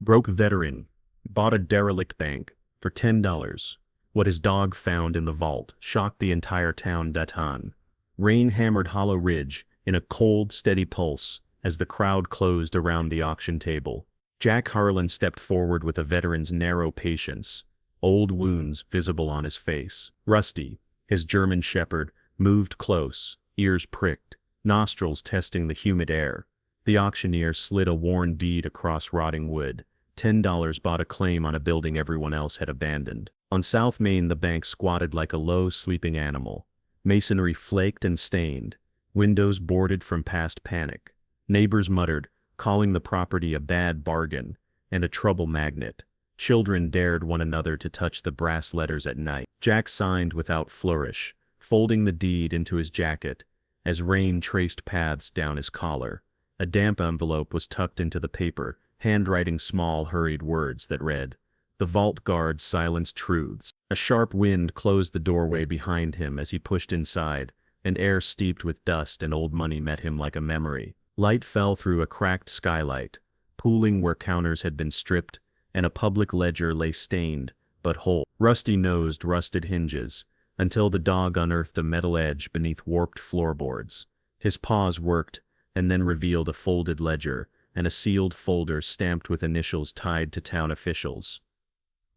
Broke veteran bought a derelict bank for $10. What his dog found in the vault shocked the entire town. Datan. Rain hammered Hollow Ridge in a cold, steady pulse as the crowd closed around the auction table. Jack Harlan stepped forward with a veteran's narrow patience, old wounds visible on his face. Rusty, his German shepherd, moved close, ears pricked, nostrils testing the humid air. The auctioneer slid a worn deed across rotting wood. $10 bought a claim on a building everyone else had abandoned. On South Main, the bank squatted like a low, sleeping animal. Masonry flaked and stained, windows boarded from past panic. Neighbors muttered, calling the property a bad bargain and a trouble magnet. Children dared one another to touch the brass letters at night. Jack signed without flourish, folding the deed into his jacket, as rain traced paths down his collar. A damp envelope was tucked into the paper, handwriting small, hurried words that read, "The vault guard silenced truths." A sharp wind closed the doorway behind him as he pushed inside, and air steeped with dust and old money met him like a memory. Light fell through a cracked skylight, pooling where counters had been stripped, and a public ledger lay stained, but whole. Rusty-nosed, rusted hinges, until the dog unearthed a metal edge beneath warped floorboards. His paws worked, and then revealed a folded ledger, and a sealed folder stamped with initials tied to town officials.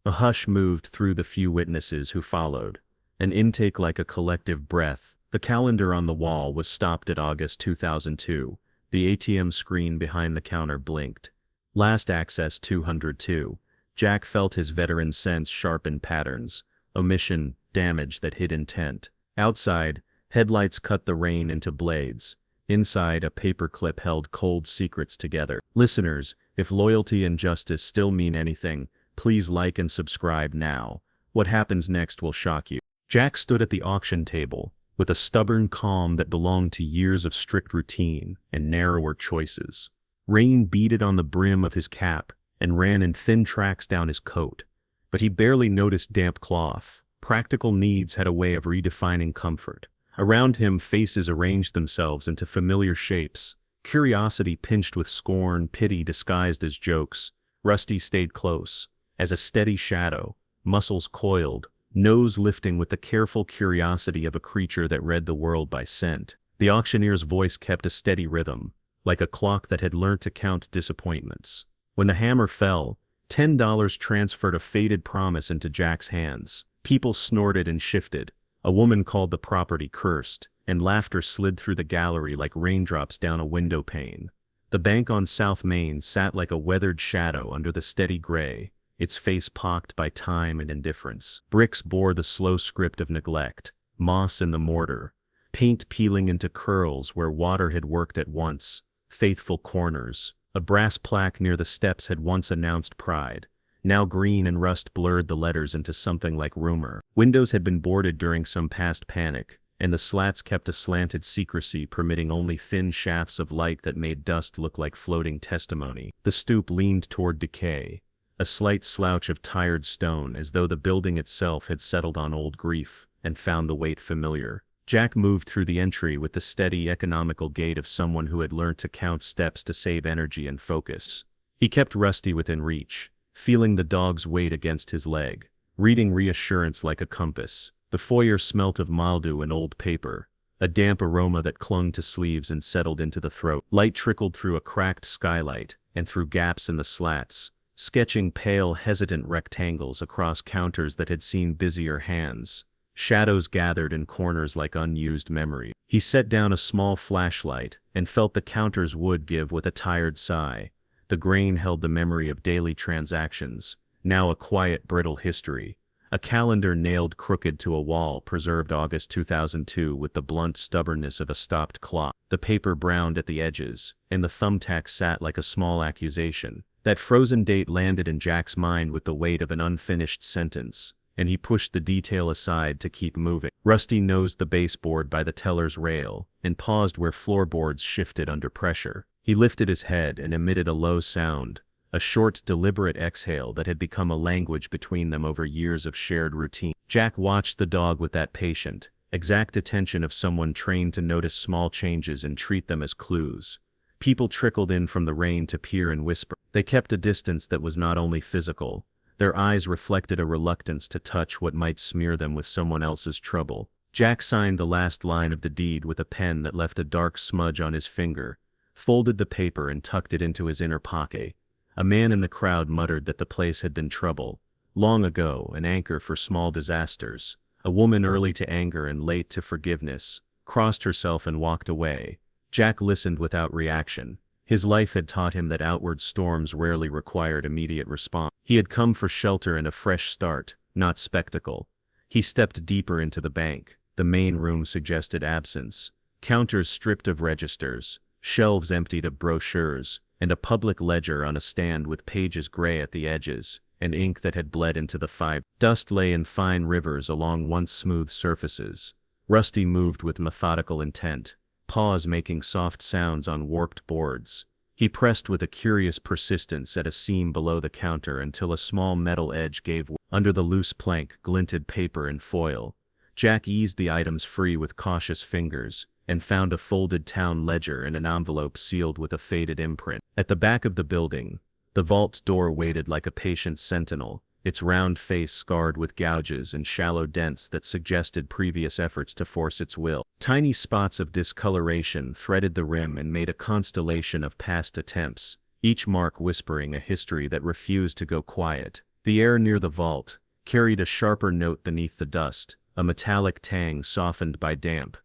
A hush moved through the few witnesses who followed, an intake like a collective breath. The calendar on the wall was stopped at August 2002. The ATM screen behind the counter blinked. Last access 202. Jack felt his veteran sense sharpen patterns, omission, damage that hid intent. Outside, headlights cut the rain into blades. Inside, a paperclip held cold secrets together. Listeners, if loyalty and justice still mean anything, please like and subscribe now. What happens next will shock you. Jack stood at the auction table, with a stubborn calm that belonged to years of strict routine and narrower choices. Rain beaded on the brim of his cap and ran in thin tracks down his coat, but he barely noticed damp cloth. Practical needs had a way of redefining comfort. Around him, faces arranged themselves into familiar shapes. Curiosity pinched with scorn, pity disguised as jokes. Rusty stayed close, as a steady shadow, muscles coiled, nose lifting with the careful curiosity of a creature that read the world by scent. The auctioneer's voice kept a steady rhythm, like a clock that had learnt to count disappointments. When the hammer fell, $10 transferred a faded promise into Jack's hands. People snorted and shifted. A woman called the property cursed, and laughter slid through the gallery like raindrops down a window pane. The bank on South Main sat like a weathered shadow under the steady gray, its face pocked by time and indifference. Bricks bore the slow script of neglect, moss in the mortar, paint peeling into curls where water had worked at once, faithful corners. A brass plaque near the steps had once announced pride. Now green and rust blurred the letters into something like rumor. Windows had been boarded during some past panic, and the slats kept a slanted secrecy, permitting only thin shafts of light that made dust look like floating testimony. The stoop leaned toward decay, a slight slouch of tired stone, as though the building itself had settled on old grief and found the weight familiar. Jack moved through the entry with the steady, economical gait of someone who had learned to count steps to save energy and focus. He kept Rusty within reach, feeling the dog's weight against his leg, reading reassurance like a compass. The foyer smelt of mildew and old paper, a damp aroma that clung to sleeves and settled into the throat. Light trickled through a cracked skylight and through gaps in the slats, sketching pale, hesitant rectangles across counters that had seen busier hands. Shadows gathered in corners like unused memory. He set down a small flashlight and felt the counter's wood give with a tired sigh. The grain held the memory of daily transactions, now a quiet, brittle history. A calendar nailed crooked to a wall preserved August 2002 with the blunt stubbornness of a stopped clock. The paper browned at the edges, and the thumbtack sat like a small accusation. That frozen date landed in Jack's mind with the weight of an unfinished sentence, and he pushed the detail aside to keep moving. Rusty nosed the baseboard by the teller's rail, and paused where floorboards shifted under pressure. He lifted his head and emitted a low sound, a short, deliberate exhale that had become a language between them over years of shared routine. Jack watched the dog with that patient, exact attention of someone trained to notice small changes and treat them as clues. People trickled in from the rain to peer and whisper. They kept a distance that was not only physical. Their eyes reflected a reluctance to touch what might smear them with someone else's trouble. Jack signed the last line of the deed with a pen that left a dark smudge on his finger, folded the paper and tucked it into his inner pocket. A man in the crowd muttered that the place had been trouble, long ago, an anchor for small disasters. A woman early to anger and late to forgiveness, crossed herself and walked away. Jack listened without reaction. His life had taught him that outward storms rarely required immediate response. He had come for shelter and a fresh start, not spectacle. He stepped deeper into the bank. The main room suggested absence. Counters stripped of registers, shelves emptied of brochures, and a public ledger on a stand with pages gray at the edges, and ink that had bled into the fiber. Dust lay in fine rivers along once smooth surfaces. Rusty moved with methodical intent, paws making soft sounds on warped boards. He pressed with a curious persistence at a seam below the counter until a small metal edge gave way. Under the loose plank glinted paper and foil. Jack eased the items free with cautious fingers, and found a folded town ledger and an envelope sealed with a faded imprint. At the back of the building, the vault's door waited like a patient sentinel, its round face scarred with gouges and shallow dents that suggested previous efforts to force its will. Tiny spots of discoloration threaded the rim and made a constellation of past attempts, each mark whispering a history that refused to go quiet. The air near the vault carried a sharper note beneath the dust, a metallic tang softened by damp,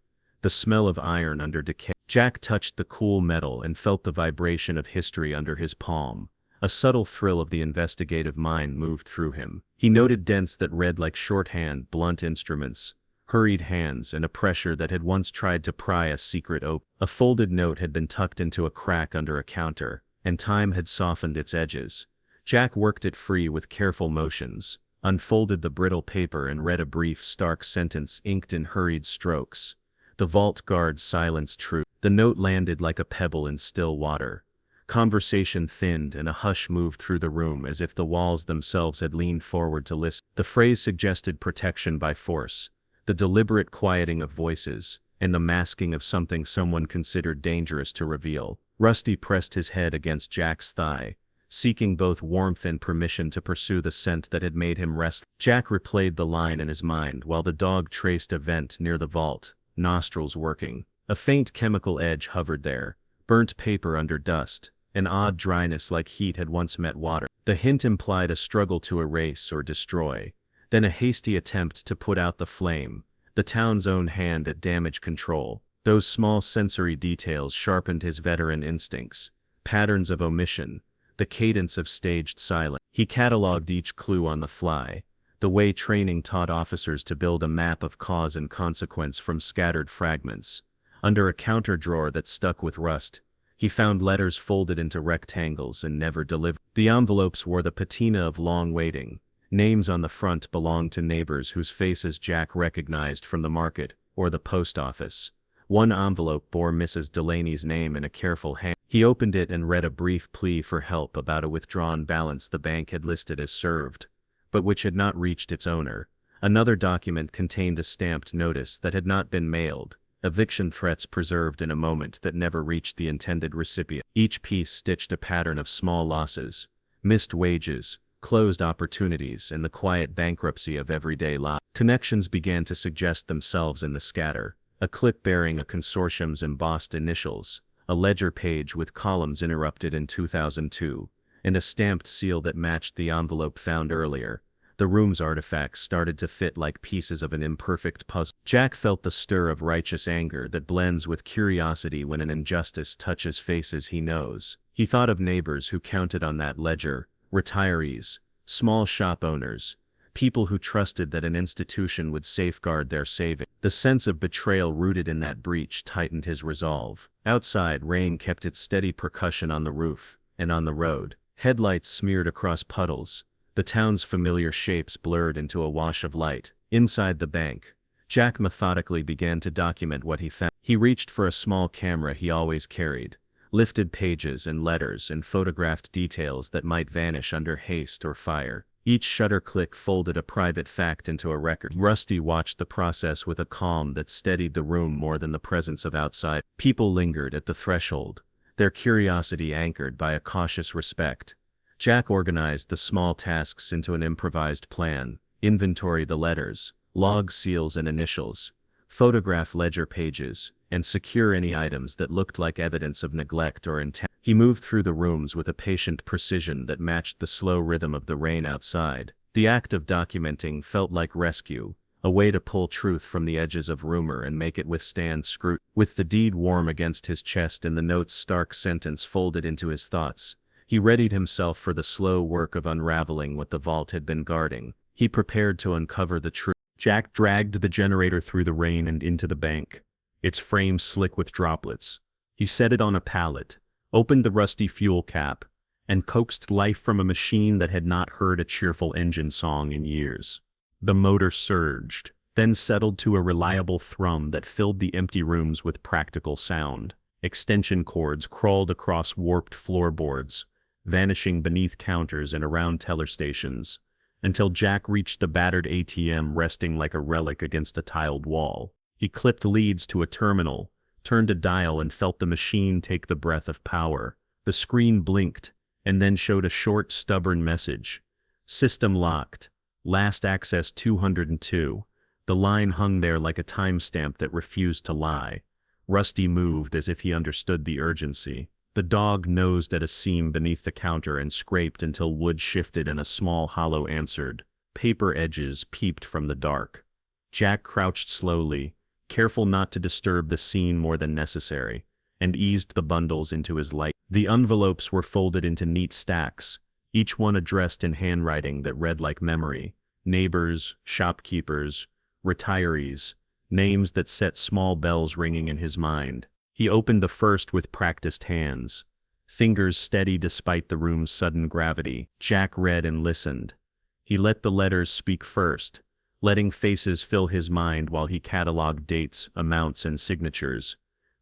the smell of iron under decay. Jack touched the cool metal and felt the vibration of history under his palm. A subtle thrill of the investigative mind moved through him. He noted dents that read like shorthand, blunt instruments, hurried hands, and a pressure that had once tried to pry a secret open. A folded note had been tucked into a crack under a counter, and time had softened its edges. Jack worked it free with careful motions, unfolded the brittle paper and read a brief, stark sentence inked in hurried strokes. The vault guard's silence true. The note landed like a pebble in still water. Conversation thinned and a hush moved through the room as if the walls themselves had leaned forward to listen. The phrase suggested protection by force, the deliberate quieting of voices, and the masking of something someone considered dangerous to reveal. Rusty pressed his head against Jack's thigh, seeking both warmth and permission to pursue the scent that had made him restless. Jack replayed the line in his mind while the dog traced a vent near the vault, nostrils working. A faint chemical edge hovered there, burnt paper under dust, an odd dryness like heat had once met water. The hint implied a struggle to erase or destroy, then a hasty attempt to put out the flame, the town's own hand at damage control. Those small sensory details sharpened his veteran instincts, patterns of omission, the cadence of staged silence. He catalogued each clue on the fly, the way training taught officers to build a map of cause and consequence from scattered fragments. Under a counter drawer that stuck with rust, he found letters folded into rectangles and never delivered. The envelopes wore the patina of long waiting. Names on the front belonged to neighbors whose faces Jack recognized from the market or the post office. One envelope bore Mrs. Delaney's name in a careful hand. He opened it and read a brief plea for help about a withdrawn balance the bank had listed as served, but which had not reached its owner. Another document contained a stamped notice that had not been mailed, eviction threats preserved in a moment that never reached the intended recipient. Each piece stitched a pattern of small losses, missed wages, closed opportunities, and the quiet bankruptcy of everyday life. Connections began to suggest themselves in the scatter. A clip bearing a consortium's embossed initials, a ledger page with columns interrupted in 2002, and a stamped seal that matched the envelope found earlier. The room's artifacts started to fit like pieces of an imperfect puzzle. Jack felt the stir of righteous anger that blends with curiosity when an injustice touches faces he knows. He thought of neighbors who counted on that ledger, retirees, small shop owners, people who trusted that an institution would safeguard their savings. The sense of betrayal rooted in that breach tightened his resolve. Outside, rain kept its steady percussion on the roof, and on the road, headlights smeared across puddles, the town's familiar shapes blurred into a wash of light. Inside the bank, Jack methodically began to document what he found. He reached for a small camera he always carried, lifted pages and letters and photographed details that might vanish under haste or fire. Each shutter click folded a private fact into a record. Rusty watched the process with a calm that steadied the room more than the presence of outside. People lingered at the threshold, their curiosity anchored by a cautious respect. Jack organized the small tasks into an improvised plan: inventory the letters, log seals and initials, photograph ledger pages, and secure any items that looked like evidence of neglect or intent. He moved through the rooms with a patient precision that matched the slow rhythm of the rain outside. The act of documenting felt like rescue, a way to pull truth from the edges of rumor and make it withstand scrutiny. With the deed warm against his chest and the note's stark sentence folded into his thoughts, he readied himself for the slow work of unraveling what the vault had been guarding. He prepared to uncover the truth. Jack dragged the generator through the rain and into the bank, its frame slick with droplets. He set it on a pallet, opened the rusty fuel cap, and coaxed life from a machine that had not heard a cheerful engine song in years. The motor surged, then settled to a reliable thrum that filled the empty rooms with practical sound. Extension cords crawled across warped floorboards, vanishing beneath counters and around teller stations, until Jack reached the battered ATM resting like a relic against a tiled wall. He clipped leads to a terminal, turned a dial and felt the machine take the breath of power. The screen blinked, and then showed a short, stubborn message. System locked. Last access 202. The line hung there like a timestamp that refused to lie. Rusty moved as if he understood the urgency. The dog nosed at a seam beneath the counter and scraped until wood shifted and a small hollow answered. Paper edges peeped from the dark. Jack crouched slowly, careful not to disturb the scene more than necessary, and eased the bundles into his light. The envelopes were folded into neat stacks, each one addressed in handwriting that read like memory. Neighbors, shopkeepers, retirees, names that set small bells ringing in his mind. He opened the first with practiced hands, fingers steady despite the room's sudden gravity. Jack read and listened. He let the letters speak first, letting faces fill his mind while he cataloged dates, amounts, and signatures.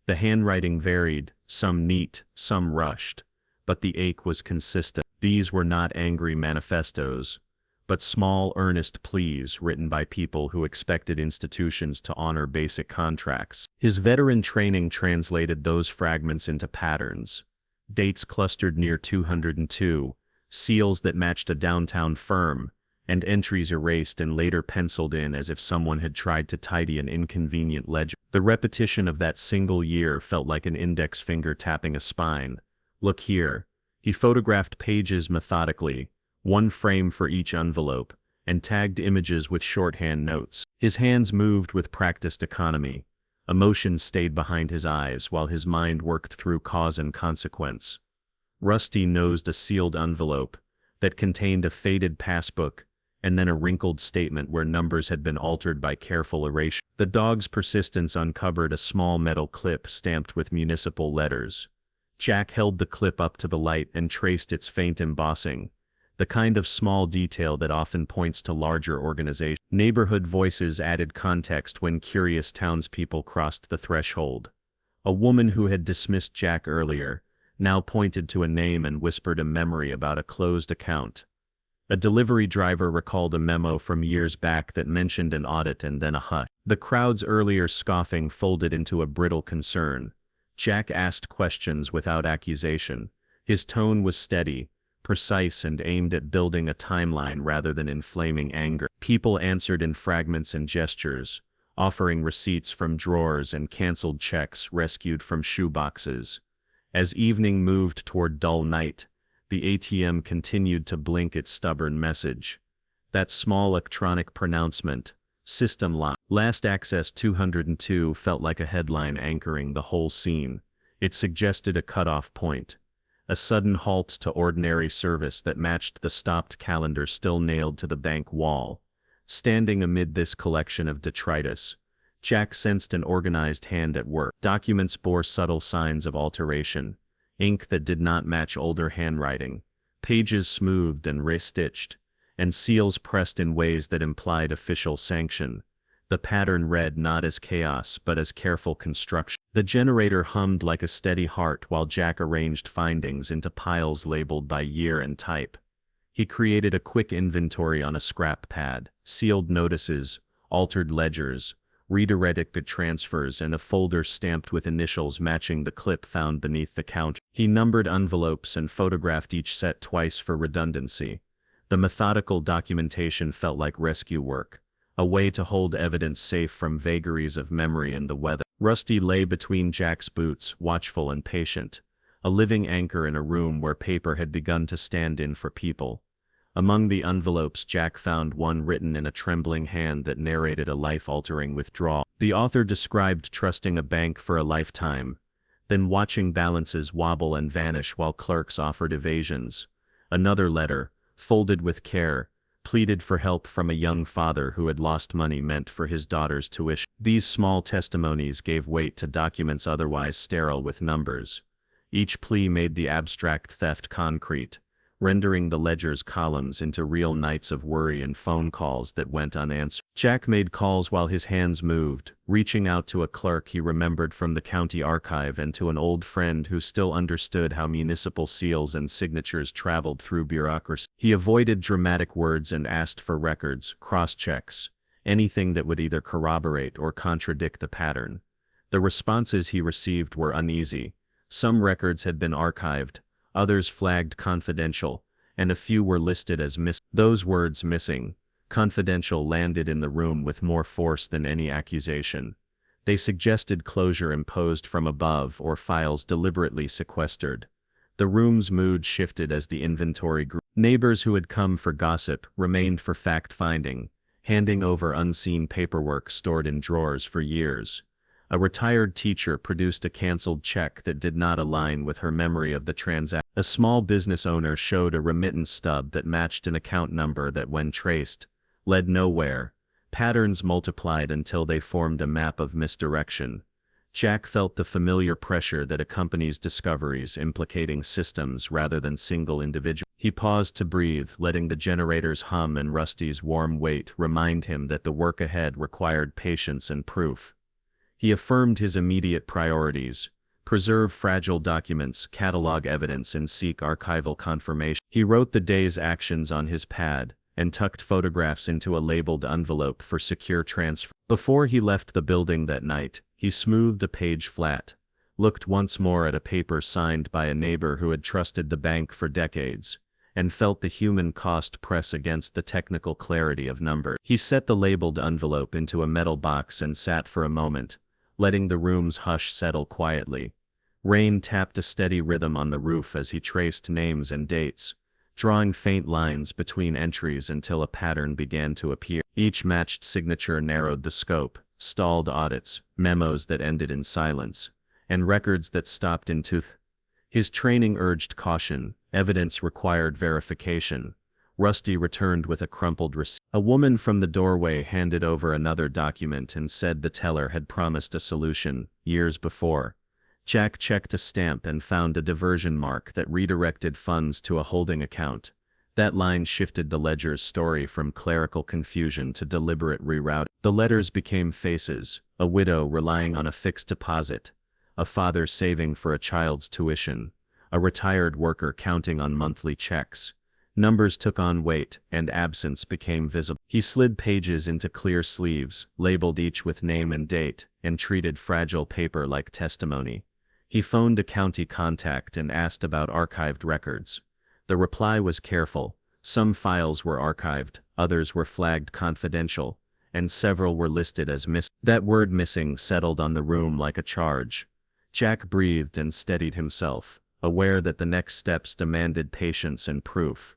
The handwriting varied, some neat, some rushed, but the ache was consistent. These were not angry manifestos, but small, earnest pleas written by people who expected institutions to honor basic contracts. His veteran training translated those fragments into patterns. Dates clustered near 202, seals that matched a downtown firm, and entries erased and later penciled in as if someone had tried to tidy an inconvenient ledger. The repetition of that single year felt like an index finger tapping a spine. Look here. He photographed pages methodically, one frame for each envelope, and tagged images with shorthand notes. His hands moved with practiced economy. Emotion stayed behind his eyes while his mind worked through cause and consequence. Rusty nosed a sealed envelope that contained a faded passbook and then a wrinkled statement where numbers had been altered by careful erasure. The dog's persistence uncovered a small metal clip stamped with municipal letters. Jack held the clip up to the light and traced its faint embossing, the kind of small detail that often points to larger organizations. Neighborhood voices added context when curious townspeople crossed the threshold. A woman who had dismissed Jack earlier now pointed to a name and whispered a memory about a closed account. A delivery driver recalled a memo from years back that mentioned an audit and then a hush. The crowd's earlier scoffing folded into a brittle concern. Jack asked questions without accusation. His tone was steady, precise, and aimed at building a timeline rather than inflaming anger. People answered in fragments and gestures, offering receipts from drawers and canceled checks rescued from shoeboxes. As evening moved toward dull night, the ATM continued to blink its stubborn message. That small electronic pronouncement, "System locked. Last access 202," felt like a headline anchoring the whole scene. It suggested a cutoff point, a sudden halt to ordinary service that matched the stopped calendar still nailed to the bank wall. Standing amid this collection of detritus, Jack sensed an organized hand at work. Documents bore subtle signs of alteration, ink that did not match older handwriting, pages smoothed and restitched, and seals pressed in ways that implied official sanction. The pattern read not as chaos but as careful construction. The generator hummed like a steady heart while Jack arranged findings into piles labeled by year and type. He created a quick inventory on a scrap pad, sealed notices, altered ledgers, redirected transfers, and a folder stamped with initials matching the clip found beneath the counter. He numbered envelopes and photographed each set twice for redundancy. The methodical documentation felt like rescue work, a way to hold evidence safe from vagaries of memory and the weather. Rusty lay between Jack's boots, watchful and patient, a living anchor in a room where paper had begun to stand in for people. Among the envelopes, Jack found one written in a trembling hand that narrated a life-altering withdrawal. The author described trusting a bank for a lifetime, then watching balances wobble and vanish while clerks offered evasions. Another letter, folded with care, pleaded for help from a young father who had lost money meant for his daughter's tuition. These small testimonies gave weight to documents otherwise sterile with numbers. Each plea made the abstract theft concrete, rendering the ledger's columns into real nights of worry and phone calls that went unanswered. Jack made calls while his hands moved, reaching out to a clerk he remembered from the county archive and to an old friend who still understood how municipal seals and signatures traveled through bureaucracy. He avoided dramatic words and asked for records, cross-checks, anything that would either corroborate or contradict the pattern. The responses he received were uneasy. Some records had been archived, others flagged confidential, and a few were listed as missing. Those words, missing, confidential, landed in the room with more force than any accusation. They suggested closure imposed from above or files deliberately sequestered. The room's mood shifted as the inventory grew. Neighbors who had come for gossip remained for fact-finding, handing over unseen paperwork stored in drawers for years. A retired teacher produced a canceled check that did not align with her memory of the transaction. A small business owner showed a remittance stub that matched an account number that, when traced, led nowhere. Patterns multiplied until they formed a map of misdirection. Jack felt the familiar pressure that accompanies discoveries implicating systems rather than single individuals. He paused to breathe, letting the generator's hum and Rusty's warm weight remind him that the work ahead required patience and proof. He affirmed his immediate priorities: preserve fragile documents, catalog evidence, and seek archival confirmation. He wrote the day's actions on his pad and tucked photographs into a labeled envelope for secure transfer. Before he left the building that night, he smoothed a page flat, looked once more at a paper signed by a neighbor who had trusted the bank for decades, and felt the human cost press against the technical clarity of numbers. He set the labeled envelope into a metal box and sat for a moment, letting the room's hush settle quietly. Rain tapped a steady rhythm on the roof as he traced names and dates, drawing faint lines between entries until a pattern began to appear. Each matched signature narrowed the scope: stalled audits, memos that ended in silence, and records that stopped in tooth. His training urged caution, evidence required verification. Rusty returned with a crumpled receipt. A woman from the doorway handed over another document and said the teller had promised a solution years before. Jack checked a stamp and found a diversion mark that redirected funds to a holding account. That line shifted the ledger's story from clerical confusion to deliberate rerouting. The letters became faces: a widow relying on a fixed deposit, a father saving for a child's tuition, a retired worker counting on monthly checks. Numbers took on weight, and absence became visible. He slid pages into clear sleeves, labeled each with name and date, and treated fragile paper like testimony. He phoned a county contact and asked about archived records. The reply was careful. Some files were archived, others were flagged confidential, and several were listed as missing. That word "missing" settled on the room like a charge. Jack breathed and steadied himself, aware that the next steps demanded patience and proof.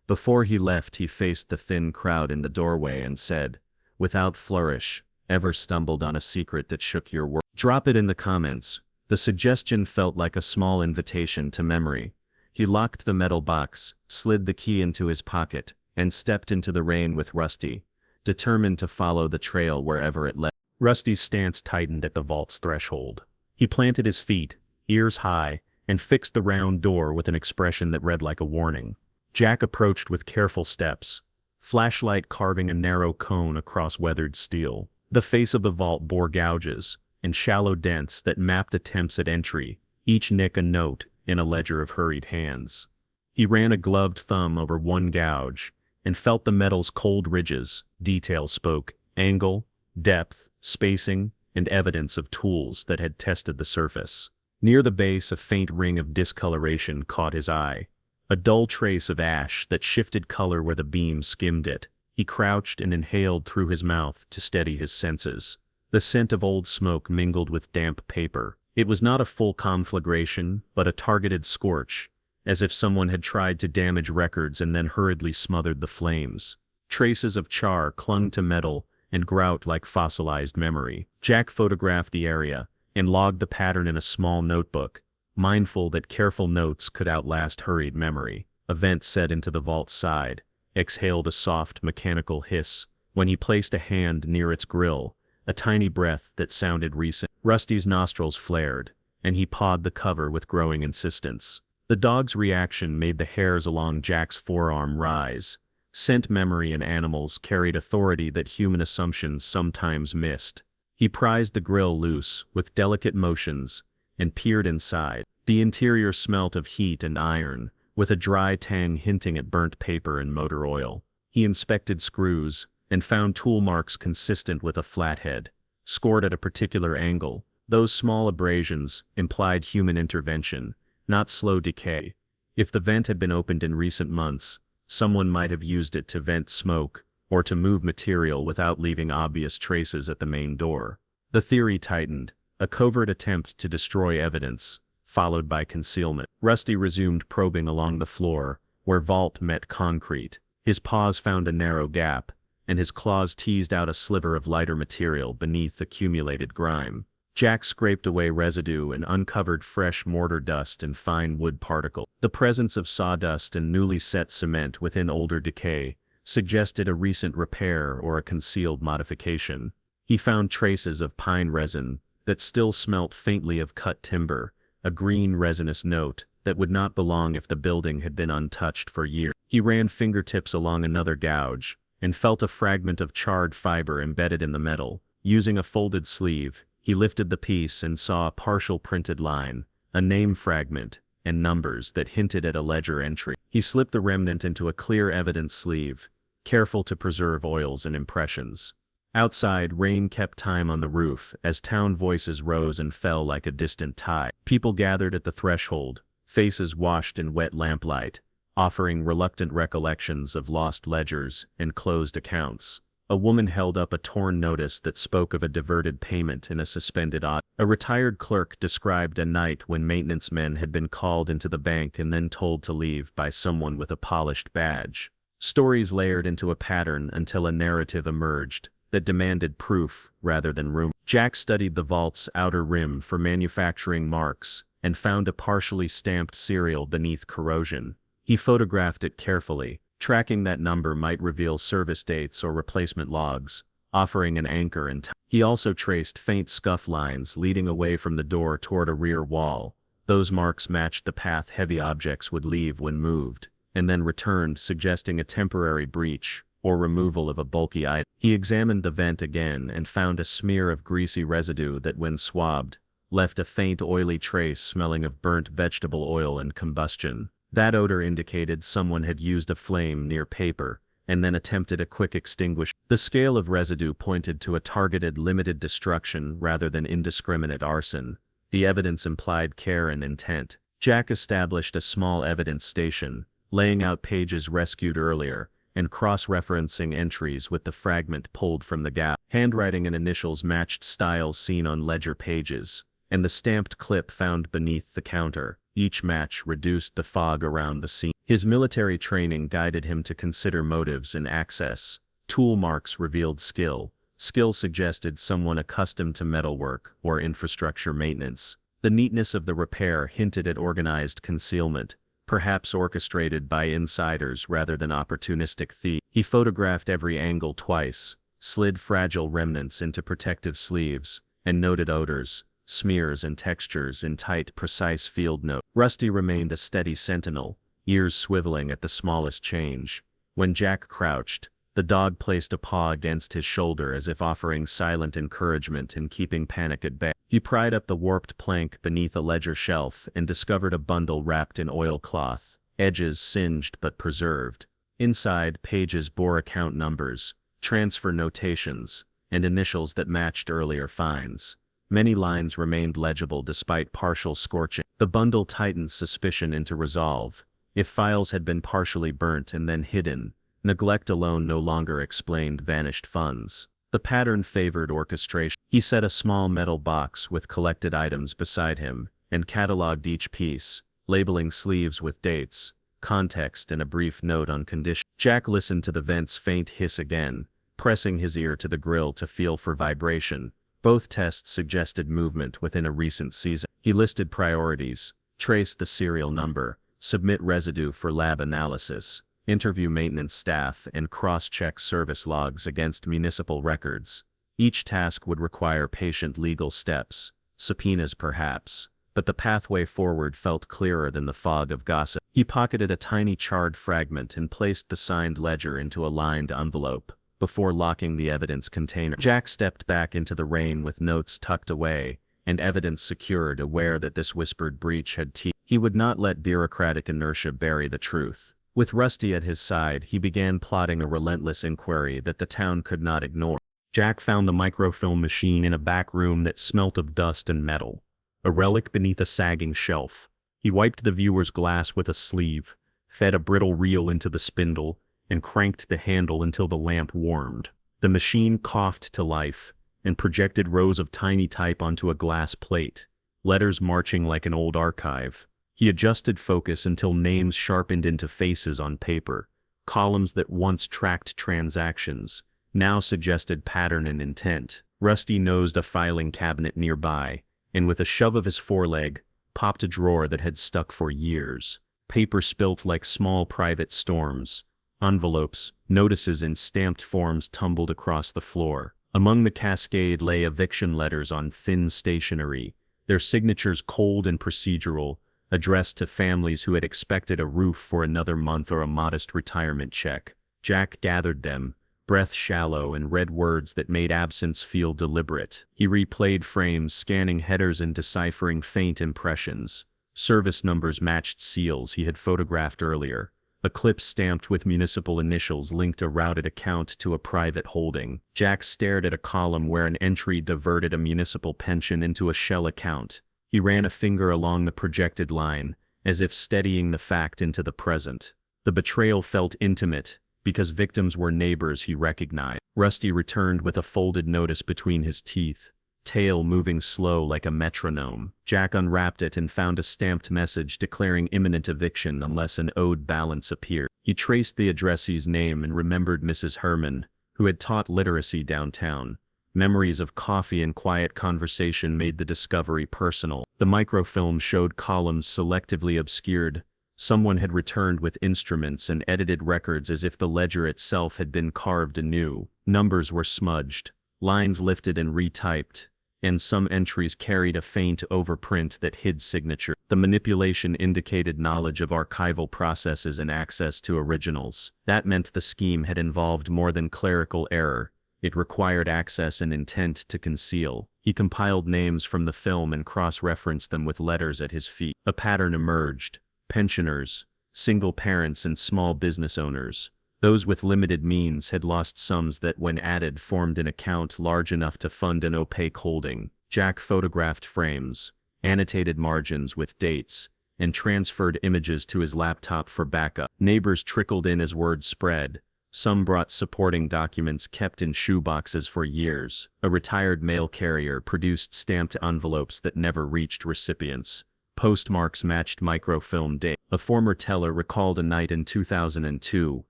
Before he left, he faced the thin crowd in the doorway and said, without flourish, "Ever stumbled on a secret that shook your world? Drop it in the comments." The suggestion felt like a small invitation to memory. He locked the metal box, slid the key into his pocket, and stepped into the rain with Rusty, determined to follow the trail wherever it led. Rusty's stance tightened at the vault's threshold. He planted his feet, ears high, and fixed the round door with an expression that read like a warning. Jack approached with careful steps, flashlight carving a narrow cone across weathered steel. The face of the vault bore gouges and shallow dents that mapped attempts at entry, each nick a note in a ledger of hurried hands. He ran a gloved thumb over one gouge and felt the metal's cold ridges. Detail spoke: angle, depth, spacing, and evidence of tools that had tested the surface. Near the base, a faint ring of discoloration caught his eye, a dull trace of ash that shifted color where the beam skimmed it. He crouched and inhaled through his mouth to steady his senses. The scent of old smoke mingled with damp paper. It was not a full conflagration, but a targeted scorch, as if someone had tried to damage records and then hurriedly smothered the flames. Traces of char clung to metal and grout like fossilized memory. Jack photographed the area and logged the pattern in a small notebook, mindful that careful notes could outlast hurried memory. A vent set into the vault's side exhaled a soft mechanical hiss when he placed a hand near its grill, a tiny breath that sounded recent. Rusty's nostrils flared, and he pawed the cover with growing insistence. The dog's reaction made the hairs along Jack's forearm rise. Scent memory in animals carried authority that human assumptions sometimes missed. He prized the grill loose with delicate motions and peered inside. The interior smelt of heat and iron, with a dry tang hinting at burnt paper and motor oil. He inspected screws and found tool marks consistent with a flathead, scored at a particular angle. Those small abrasions implied human intervention, not slow decay. If the vent had been opened in recent months, someone might have used it to vent smoke or to move material without leaving obvious traces at the main door. The theory tightened, a covert attempt to destroy evidence, followed by concealment. Rusty resumed probing along the floor, where vault met concrete. His paws found a narrow gap, and his claws teased out a sliver of lighter material beneath accumulated grime. Jack scraped away residue and uncovered fresh mortar dust and fine wood particles. The presence of sawdust and newly set cement within older decay suggested a recent repair or a concealed modification. He found traces of pine resin that still smelt faintly of cut timber, a green resinous note that would not belong if the building had been untouched for years. He ran fingertips along another gouge and felt a fragment of charred fiber embedded in the metal. Using a folded sleeve, he lifted the piece and saw a partial printed line, a name fragment, and numbers that hinted at a ledger entry. He slipped the remnant into a clear evidence sleeve, careful to preserve oils and impressions. Outside, rain kept time on the roof as town voices rose and fell like a distant tide. People gathered at the threshold, faces washed in wet lamplight, offering reluctant recollections of lost ledgers and closed accounts. A woman held up a torn notice that spoke of a diverted payment in a suspended audit. A retired clerk described a night when maintenance men had been called into the bank and then told to leave by someone with a polished badge. Stories layered into a pattern until a narrative emerged that demanded proof rather than rumor. Jack studied the vault's outer rim for manufacturing marks and found a partially stamped serial beneath corrosion. He photographed it carefully, tracking that number might reveal service dates or replacement logs, offering an anchor in time. He also traced faint scuff lines leading away from the door toward a rear wall. Those marks matched the path heavy objects would leave when moved, and then returned, suggesting a temporary breach or removal of a bulky item. He examined the vent again and found a smear of greasy residue that, when swabbed, left a faint oily trace smelling of burnt vegetable oil and combustion. That odor indicated someone had used a flame near paper and then attempted a quick extinguishment. The scale of residue pointed to a targeted limited destruction rather than indiscriminate arson. The evidence implied care and intent. Jack established a small evidence station, laying out pages rescued earlier and cross-referencing entries with the fragment pulled from the gap. Handwriting and initials matched styles seen on ledger pages, and the stamped clip found beneath the counter. Each match reduced the fog around the scene. His military training guided him to consider motives and access. Tool marks revealed skill. Skill suggested someone accustomed to metalwork or infrastructure maintenance. The neatness of the repair hinted at organized concealment, perhaps orchestrated by insiders rather than opportunistic thieves. He photographed every angle twice, slid fragile remnants into protective sleeves, and noted odors, smears and textures in tight, precise field notes. Rusty remained a steady sentinel, ears swiveling at the smallest change. When Jack crouched, the dog placed a paw against his shoulder as if offering silent encouragement in keeping panic at bay. He pried up the warped plank beneath a ledger shelf and discovered a bundle wrapped in oilcloth, edges singed but preserved. Inside, pages bore account numbers, transfer notations, and initials that matched earlier finds. Many lines remained legible despite partial scorching. The bundle tightened suspicion into resolve. If files had been partially burnt and then hidden, neglect alone no longer explained vanished funds. The pattern favored orchestration. He set a small metal box with collected items beside him, and cataloged each piece, labeling sleeves with dates, context and a brief note on condition. Jack listened to the vent's faint hiss again, pressing his ear to the grill to feel for vibration. Both tests suggested movement within a recent season. He listed priorities, traced the serial number, submit residue for lab analysis, interview maintenance staff and cross-check service logs against municipal records. Each task would require patient legal steps, subpoenas perhaps, but the pathway forward felt clearer than the fog of gossip. He pocketed a tiny charred fragment and placed the signed ledger into a lined envelope, before locking the evidence container. Jack stepped back into the rain with notes tucked away, and evidence secured, aware that this whispered breach had teeth. He would not let bureaucratic inertia bury the truth. With Rusty at his side, he began plotting a relentless inquiry that the town could not ignore. Jack found the microfilm machine in a back room that smelt of dust and metal, a relic beneath a sagging shelf. He wiped the viewer's glass with a sleeve, fed a brittle reel into the spindle, and cranked the handle until the lamp warmed. The machine coughed to life, and projected rows of tiny type onto a glass plate, letters marching like an old archive. He adjusted focus until names sharpened into faces on paper. Columns that once tracked transactions now suggested pattern and intent. Rusty nosed a filing cabinet nearby, and with a shove of his foreleg, popped a drawer that had stuck for years. Paper spilt like small private storms. Envelopes, notices and stamped forms tumbled across the floor. Among the cascade lay eviction letters on thin stationery, their signatures cold and procedural, addressed to families who had expected a roof for another month or a modest retirement check. Jack gathered them, breath shallow, and read words that made absence feel deliberate. He replayed frames, scanning headers and deciphering faint impressions. Service numbers matched seals he had photographed earlier. A clip stamped with municipal initials linked a routed account to a private holding. Jack stared at a column where an entry diverted a municipal pension into a shell account. He ran a finger along the projected line, as if steadying the fact into the present. The betrayal felt intimate, because victims were neighbors he recognized. Rusty returned with a folded notice between his teeth, tail moving slow like a metronome. Jack unwrapped it and found a stamped message declaring imminent eviction unless an owed balance appeared. He traced the addressee's name and remembered Mrs. Herman, who had taught literacy downtown. Memories of coffee and quiet conversation made the discovery personal. The microfilm showed columns selectively obscured. Someone had returned with instruments and edited records as if the ledger itself had been carved anew. Numbers were smudged, lines lifted and retyped, and some entries carried a faint overprint that hid signature. The manipulation indicated knowledge of archival processes and access to originals. That meant the scheme had involved more than clerical error. It required access and intent to conceal. He compiled names from the film and cross-referenced them with letters at his feet. A pattern emerged. Pensioners, single parents and small business owners. Those with limited means had lost sums that, when added, formed an account large enough to fund an opaque holding. Jack photographed frames, annotated margins with dates, and transferred images to his laptop for backup. Neighbors trickled in as word spread. Some brought supporting documents kept in shoeboxes for years. A retired mail carrier produced stamped envelopes that never reached recipients. Postmarks matched microfilm date. A former teller recalled a night in 2002,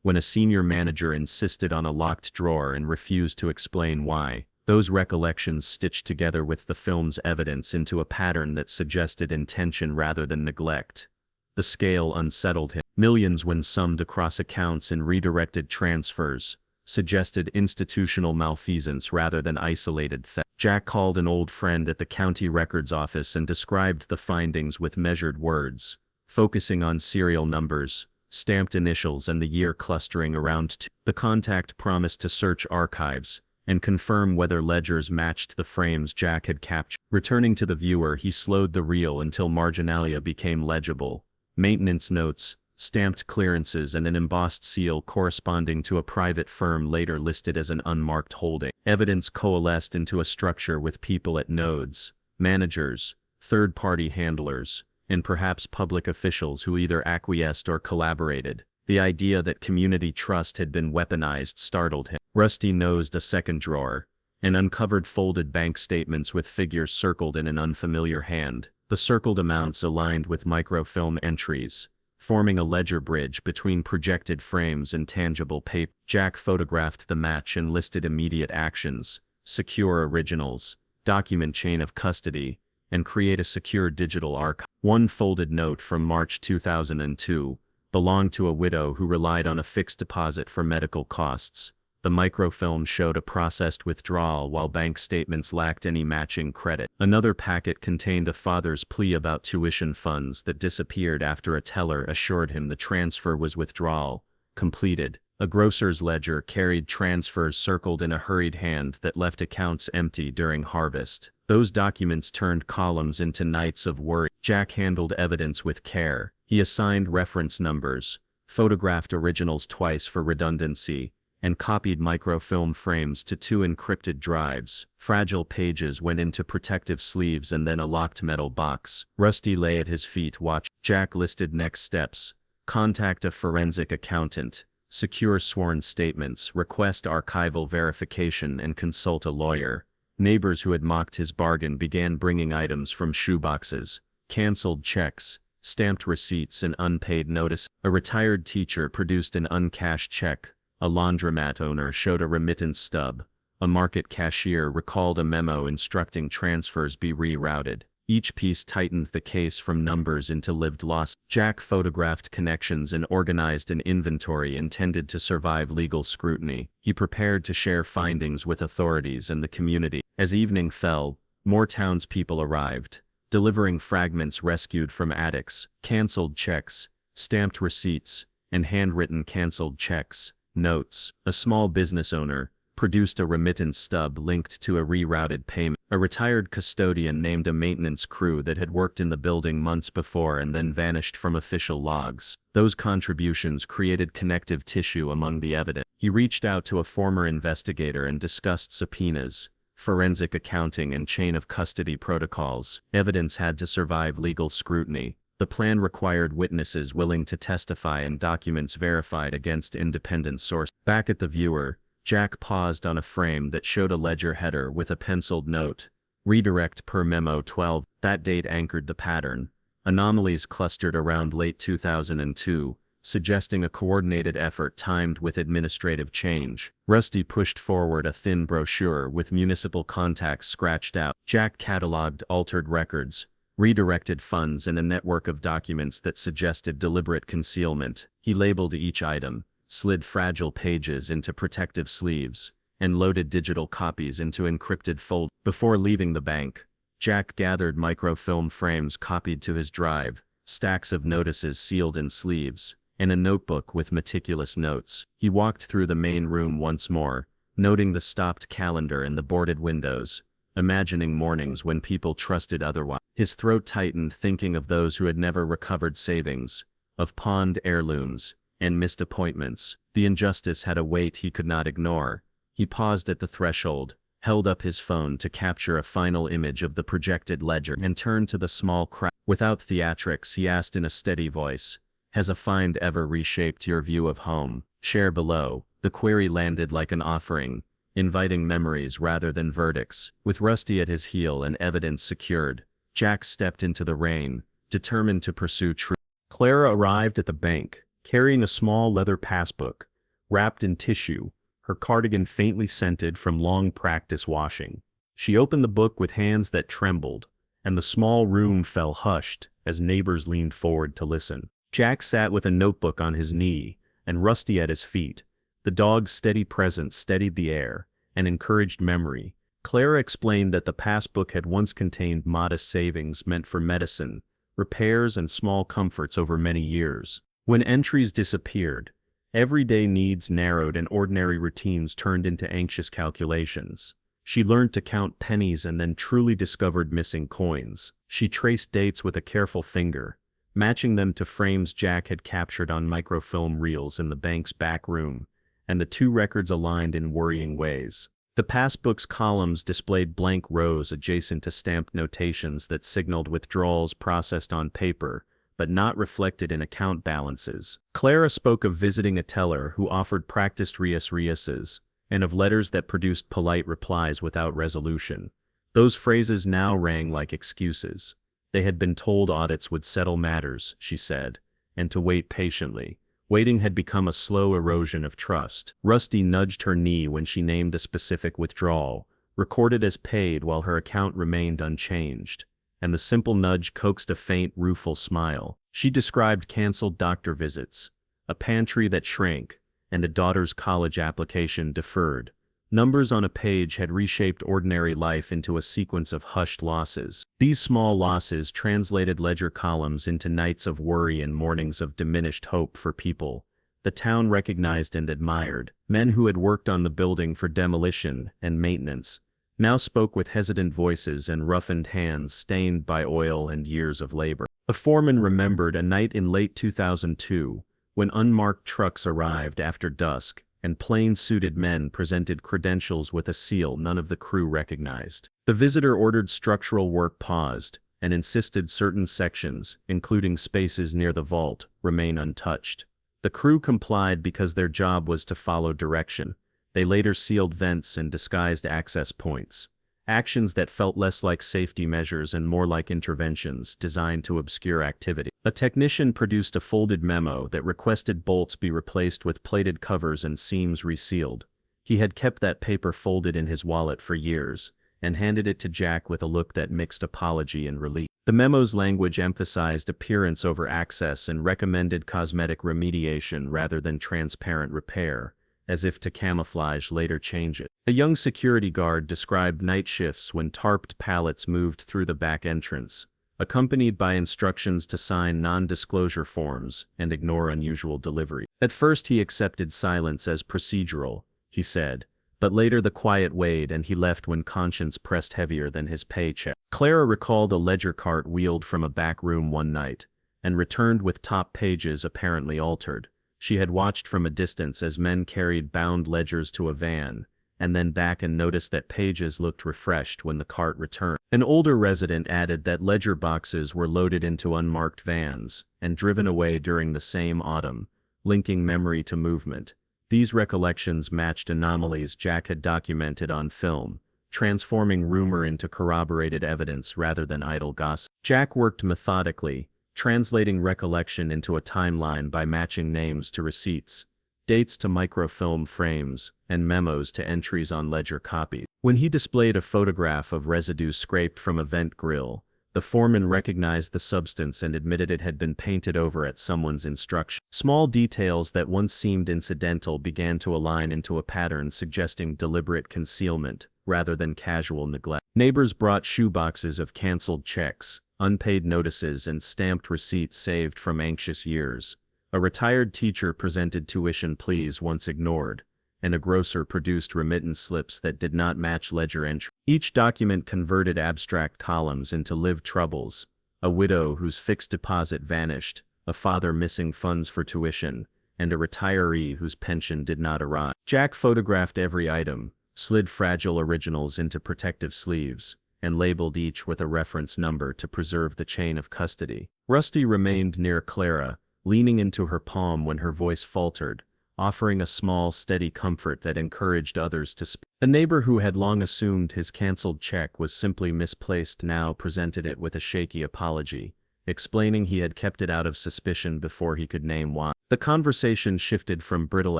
when a senior manager insisted on a locked drawer and refused to explain why. Those recollections stitched together with the film's evidence into a pattern that suggested intention rather than neglect. The scale unsettled him. Millions, when summed across accounts and redirected transfers, suggested institutional malfeasance rather than isolated theft. Jack called an old friend at the county records office and described the findings with measured words, focusing on serial numbers, stamped initials and the year clustering around 2. The contact promised to search archives and confirm whether ledgers matched the frames Jack had captured. Returning to the viewer, he slowed the reel until marginalia became legible. Maintenance notes, stamped clearances and an embossed seal corresponding to a private firm later listed as an unmarked holding. Evidence coalesced into a structure with people at nodes, managers, third-party handlers, and perhaps public officials who either acquiesced or collaborated. The idea that community trust had been weaponized startled him. Rusty nosed a second drawer, and uncovered folded bank statements with figures circled in an unfamiliar hand. The circled amounts aligned with microfilm entries, forming a ledger bridge between projected frames and tangible paper. Jack photographed the match and listed immediate actions: secure originals, document chain of custody, and create a secure digital archive. One folded note from March 2002 belonged to a widow who relied on a fixed deposit for medical costs. The microfilm showed a processed withdrawal while bank statements lacked any matching credit. Another packet contained a father's plea about tuition funds that disappeared after a teller assured him the transfer was withdrawal completed. A grocer's ledger carried transfers circled in a hurried hand that left accounts empty during harvest. Those documents turned columns into nights of worry. Jack handled evidence with care. He assigned reference numbers, photographed originals twice for redundancy, and copied microfilm frames to 2 encrypted drives. Fragile pages went into protective sleeves and then a locked metal box. Rusty lay at his feet watching. Jack listed next steps: contact a forensic accountant, secure sworn statements, request archival verification, and consult a lawyer. Neighbors who had mocked his bargain began bringing items from shoeboxes, canceled checks, stamped receipts, and unpaid notice. A retired teacher produced an uncashed check. A laundromat owner showed a remittance stub. A market cashier recalled a memo instructing transfers be rerouted. Each piece tightened the case from numbers into lived loss. Jack photographed connections and organized an inventory intended to survive legal scrutiny. He prepared to share findings with authorities and the community. As evening fell, more townspeople arrived, delivering fragments rescued from attics, canceled checks, stamped receipts, and handwritten canceled checks. Notes. A small business owner produced a remittance stub linked to a rerouted payment. A retired custodian named a maintenance crew that had worked in the building months before and then vanished from official logs. Those contributions created connective tissue among the evidence. He reached out to a former investigator and discussed subpoenas, forensic accounting, and chain of custody protocols. Evidence had to survive legal scrutiny. The plan required witnesses willing to testify and documents verified against independent sources. Back at the viewer, Jack paused on a frame that showed a ledger header with a penciled note: redirect per memo 12. That date anchored the pattern. Anomalies clustered around late 2002, suggesting a coordinated effort timed with administrative change. Rusty pushed forward a thin brochure with municipal contacts scratched out. Jack cataloged altered records, redirected funds, and a network of documents that suggested deliberate concealment. He labeled each item, slid fragile pages into protective sleeves, and loaded digital copies into encrypted folders. Before leaving the bank, Jack gathered microfilm frames copied to his drive, stacks of notices sealed in sleeves, and a notebook with meticulous notes. He walked through the main room once more, noting the stopped calendar and the boarded windows, imagining mornings when people trusted otherwise. His throat tightened thinking of those who had never recovered savings, of pawned heirlooms, and missed appointments. The injustice had a weight he could not ignore. He paused at the threshold, held up his phone to capture a final image of the projected ledger, and turned to the small crowd. Without theatrics, he asked in a steady voice, "Has a find ever reshaped your view of home? Share below." The query landed like an offering, inviting memories rather than verdicts. With Rusty at his heel and evidence secured, Jack stepped into the rain, determined to pursue truth. Clara arrived at the bank, carrying a small leather passbook, wrapped in tissue, her cardigan faintly scented from long practice washing. She opened the book with hands that trembled, and the small room fell hushed as neighbors leaned forward to listen. Jack sat with a notebook on his knee, and Rusty at his feet. The dog's steady presence steadied the air and encouraged memory. Clara explained that the passbook had once contained modest savings meant for medicine, repairs, and small comforts over many years. When entries disappeared, everyday needs narrowed and ordinary routines turned into anxious calculations. She learned to count pennies and then truly discovered missing coins. She traced dates with a careful finger, matching them to frames Jack had captured on microfilm reels in the bank's back room, and the two records aligned in worrying ways. The passbook's columns displayed blank rows adjacent to stamped notations that signaled withdrawals processed on paper, but not reflected in account balances. Clara spoke of visiting a teller who offered practiced rias, and of letters that produced polite replies without resolution. Those phrases now rang like excuses. They had been told audits would settle matters, she said, and to wait patiently. Waiting had become a slow erosion of trust. Rusty nudged her knee when she named a specific withdrawal, recorded as paid while her account remained unchanged, and the simple nudge coaxed a faint, rueful smile. She described canceled doctor visits, a pantry that shrank, and a daughter's college application deferred. Numbers on a page had reshaped ordinary life into a sequence of hushed losses. These small losses translated ledger columns into nights of worry and mornings of diminished hope for people the town recognized and admired. Men who had worked on the building for demolition and maintenance now spoke with hesitant voices and roughened hands stained by oil and years of labor. A foreman remembered a night in late 2002 when unmarked trucks arrived after dusk, and plain-suited men presented credentials with a seal none of the crew recognized. The visitor ordered structural work paused, and insisted certain sections, including spaces near the vault, remain untouched. The crew complied because their job was to follow direction. They later sealed vents and disguised access points. Actions that felt less like safety measures and more like interventions designed to obscure activity. A technician produced a folded memo that requested bolts be replaced with plated covers and seams resealed. He had kept that paper folded in his wallet for years, and handed it to Jack with a look that mixed apology and relief. The memo's language emphasized appearance over access and recommended cosmetic remediation rather than transparent repair, as if to camouflage later changes. A young security guard described night shifts when tarped pallets moved through the back entrance, accompanied by instructions to sign non-disclosure forms and ignore unusual delivery. At first he accepted silence as procedural, he said, but later the quiet weighed and he left when conscience pressed heavier than his paycheck. Clara recalled a ledger cart wheeled from a back room one night, and returned with top pages apparently altered. She had watched from a distance as men carried bound ledgers to a van, and then back and noticed that pages looked refreshed when the cart returned. An older resident added that ledger boxes were loaded into unmarked vans and driven away during the same autumn, linking memory to movement. These recollections matched anomalies Jack had documented on film, transforming rumor into corroborated evidence rather than idle gossip. Jack worked methodically, translating recollection into a timeline by matching names to receipts, dates to microfilm frames, and memos to entries on ledger copies. When he displayed a photograph of residue scraped from a vent grill, the foreman recognized the substance and admitted it had been painted over at someone's instruction. Small details that once seemed incidental began to align into a pattern suggesting deliberate concealment rather than casual neglect. Neighbors brought shoeboxes of canceled checks, unpaid notices and stamped receipts saved from anxious years. A retired teacher presented tuition pleas once ignored, and a grocer produced remittance slips that did not match ledger entry. Each document converted abstract columns into lived troubles: a widow whose fixed deposit vanished, a father missing funds for tuition, and a retiree whose pension did not arrive. Jack photographed every item, slid fragile originals into protective sleeves, and labeled each with a reference number to preserve the chain of custody. Rusty remained near Clara, leaning into her palm when her voice faltered, offering a small, steady comfort that encouraged others to speak. A neighbor who had long assumed his canceled check was simply misplaced now presented it with a shaky apology, explaining he had kept it out of suspicion before he could name why. The conversation shifted from brittle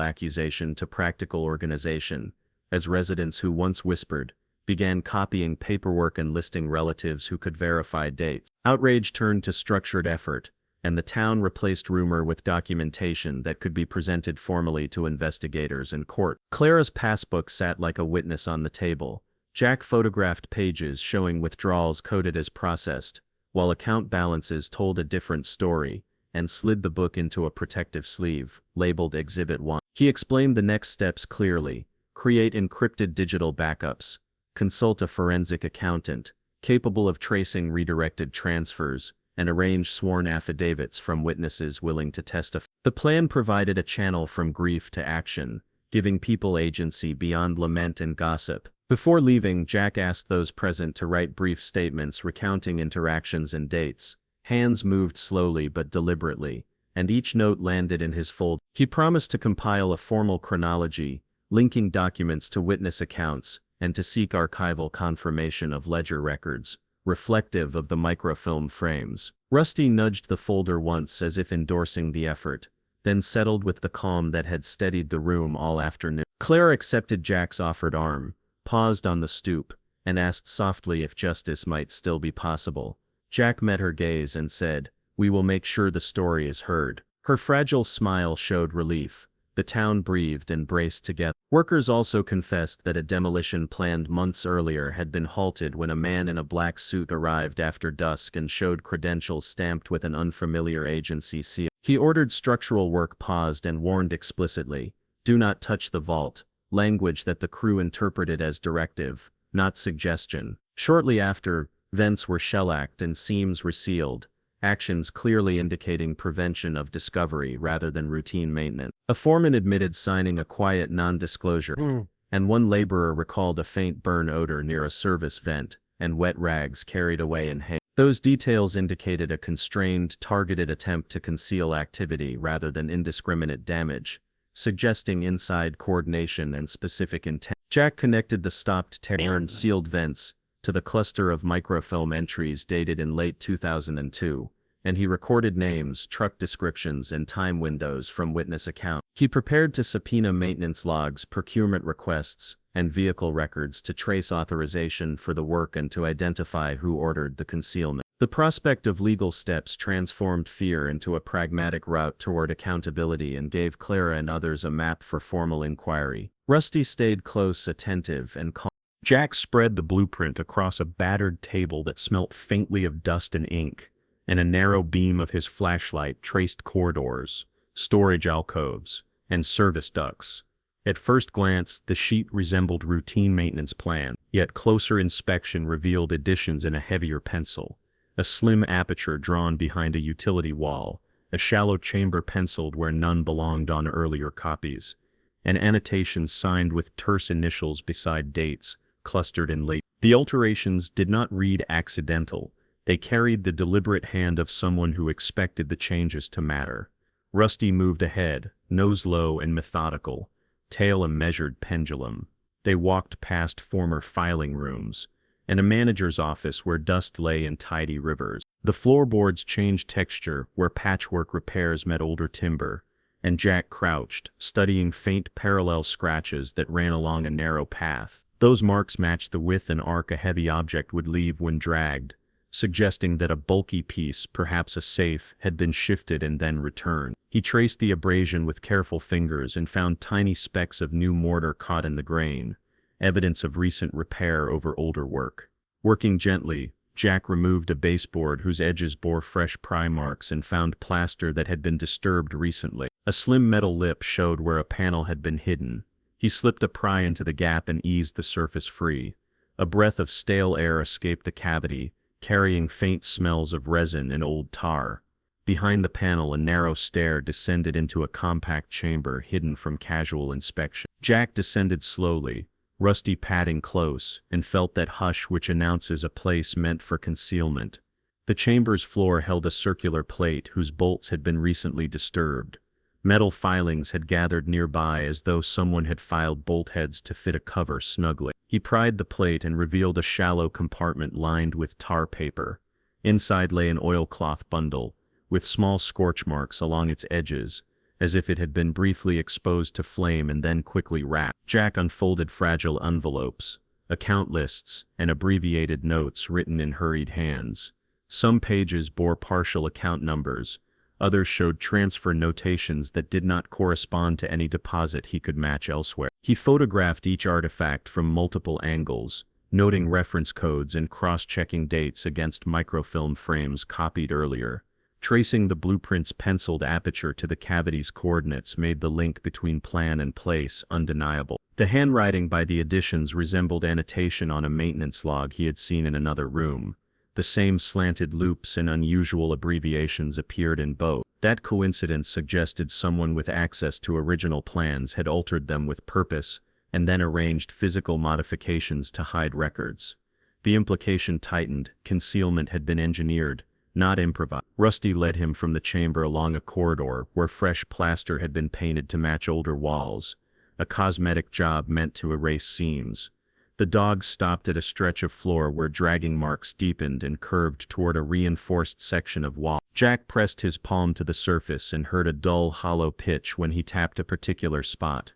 accusation to practical organization, as residents who once whispered began copying paperwork and listing relatives who could verify dates. Outrage turned to structured effort, and the town replaced rumor with documentation that could be presented formally to investigators and court. Clara's passbook sat like a witness on the table. Jack photographed pages showing withdrawals coded as processed, while account balances told a different story, and slid the book into a protective sleeve, labeled Exhibit 1. He explained the next steps clearly: create encrypted digital backups, consult a forensic accountant, capable of tracing redirected transfers, and arrange sworn affidavits from witnesses willing to testify. The plan provided a channel from grief to action, giving people agency beyond lament and gossip. Before leaving, Jack asked those present to write brief statements recounting interactions and dates. Hands moved slowly but deliberately, and each note landed in his folder. He promised to compile a formal chronology, linking documents to witness accounts, and to seek archival confirmation of ledger records, reflective of the microfilm frames. Rusty nudged the folder once as if endorsing the effort, then settled with the calm that had steadied the room all afternoon. Claire accepted Jack's offered arm, paused on the stoop, and asked softly if justice might still be possible. Jack met her gaze and said, "We will make sure the story is heard." Her fragile smile showed relief. The town breathed and braced together. Workers also confessed that a demolition planned months earlier had been halted when a man in a black suit arrived after dusk and showed credentials stamped with an unfamiliar agency seal. He ordered structural work paused and warned explicitly, "Do not touch the vault," language that the crew interpreted as directive, not suggestion. Shortly after, vents were shellacked and seams resealed, actions clearly indicating prevention of discovery rather than routine maintenance. A foreman admitted signing a quiet non-disclosure, and one laborer recalled a faint burn odor near a service vent, and wet rags carried away in haste. Those details indicated a constrained, targeted attempt to conceal activity rather than indiscriminate damage, suggesting inside coordination and specific intent. Jack connected the stopped tear and sealed vents to the cluster of microfilm entries dated in late 2002, and he recorded names, truck descriptions, and time windows from witness accounts. He prepared to subpoena maintenance logs, procurement requests, and vehicle records to trace authorization for the work and to identify who ordered the concealment. The prospect of legal steps transformed fear into a pragmatic route toward accountability and gave Clara and others a map for formal inquiry. Rusty stayed close, attentive, and calm. Jack spread the blueprint across a battered table that smelt faintly of dust and ink, and a narrow beam of his flashlight traced corridors, storage alcoves, and service ducts. At first glance, the sheet resembled routine maintenance plan, yet closer inspection revealed additions in a heavier pencil. A slim aperture drawn behind a utility wall, a shallow chamber penciled where none belonged on earlier copies, and annotations signed with terse initials beside dates, clustered in late. The alterations did not read accidental. They carried the deliberate hand of someone who expected the changes to matter. Rusty moved ahead, nose low and methodical, tail a measured pendulum. They walked past former filing rooms, and a manager's office where dust lay in tidy rivers. The floorboards changed texture where patchwork repairs met older timber, and Jack crouched, studying faint parallel scratches that ran along a narrow path. Those marks matched the width and arc a heavy object would leave when dragged, suggesting that a bulky piece, perhaps a safe, had been shifted and then returned. He traced the abrasion with careful fingers and found tiny specks of new mortar caught in the grain, evidence of recent repair over older work. Working gently, Jack removed a baseboard whose edges bore fresh pry marks and found plaster that had been disturbed recently. A slim metal lip showed where a panel had been hidden. He slipped a pry into the gap and eased the surface free. A breath of stale air escaped the cavity, carrying faint smells of resin and old tar. Behind the panel, a narrow stair descended into a compact chamber hidden from casual inspection. Jack descended slowly, Rusty padding close, and felt that hush which announces a place meant for concealment. The chamber's floor held a circular plate whose bolts had been recently disturbed. Metal filings had gathered nearby as though someone had filed bolt heads to fit a cover snugly. He pried the plate and revealed a shallow compartment lined with tar paper. Inside lay an oilcloth bundle, with small scorch marks along its edges, as if it had been briefly exposed to flame and then quickly wrapped. Jack unfolded fragile envelopes, account lists, and abbreviated notes written in hurried hands. Some pages bore partial account numbers, others showed transfer notations that did not correspond to any deposit he could match elsewhere. He photographed each artifact from multiple angles, noting reference codes and cross-checking dates against microfilm frames copied earlier. Tracing the blueprint's penciled aperture to the cavity's coordinates made the link between plan and place undeniable. The handwriting by the additions resembled annotation on a maintenance log he had seen in another room. The same slanted loops and unusual abbreviations appeared in both. That coincidence suggested someone with access to original plans had altered them with purpose and then arranged physical modifications to hide records. The implication tightened. Concealment had been engineered, not improvised. Rusty led him from the chamber along a corridor where fresh plaster had been painted to match older walls, a cosmetic job meant to erase seams. The dog stopped at a stretch of floor where dragging marks deepened and curved toward a reinforced section of wall. Jack pressed his palm to the surface and heard a dull, hollow pitch when he tapped a particular spot.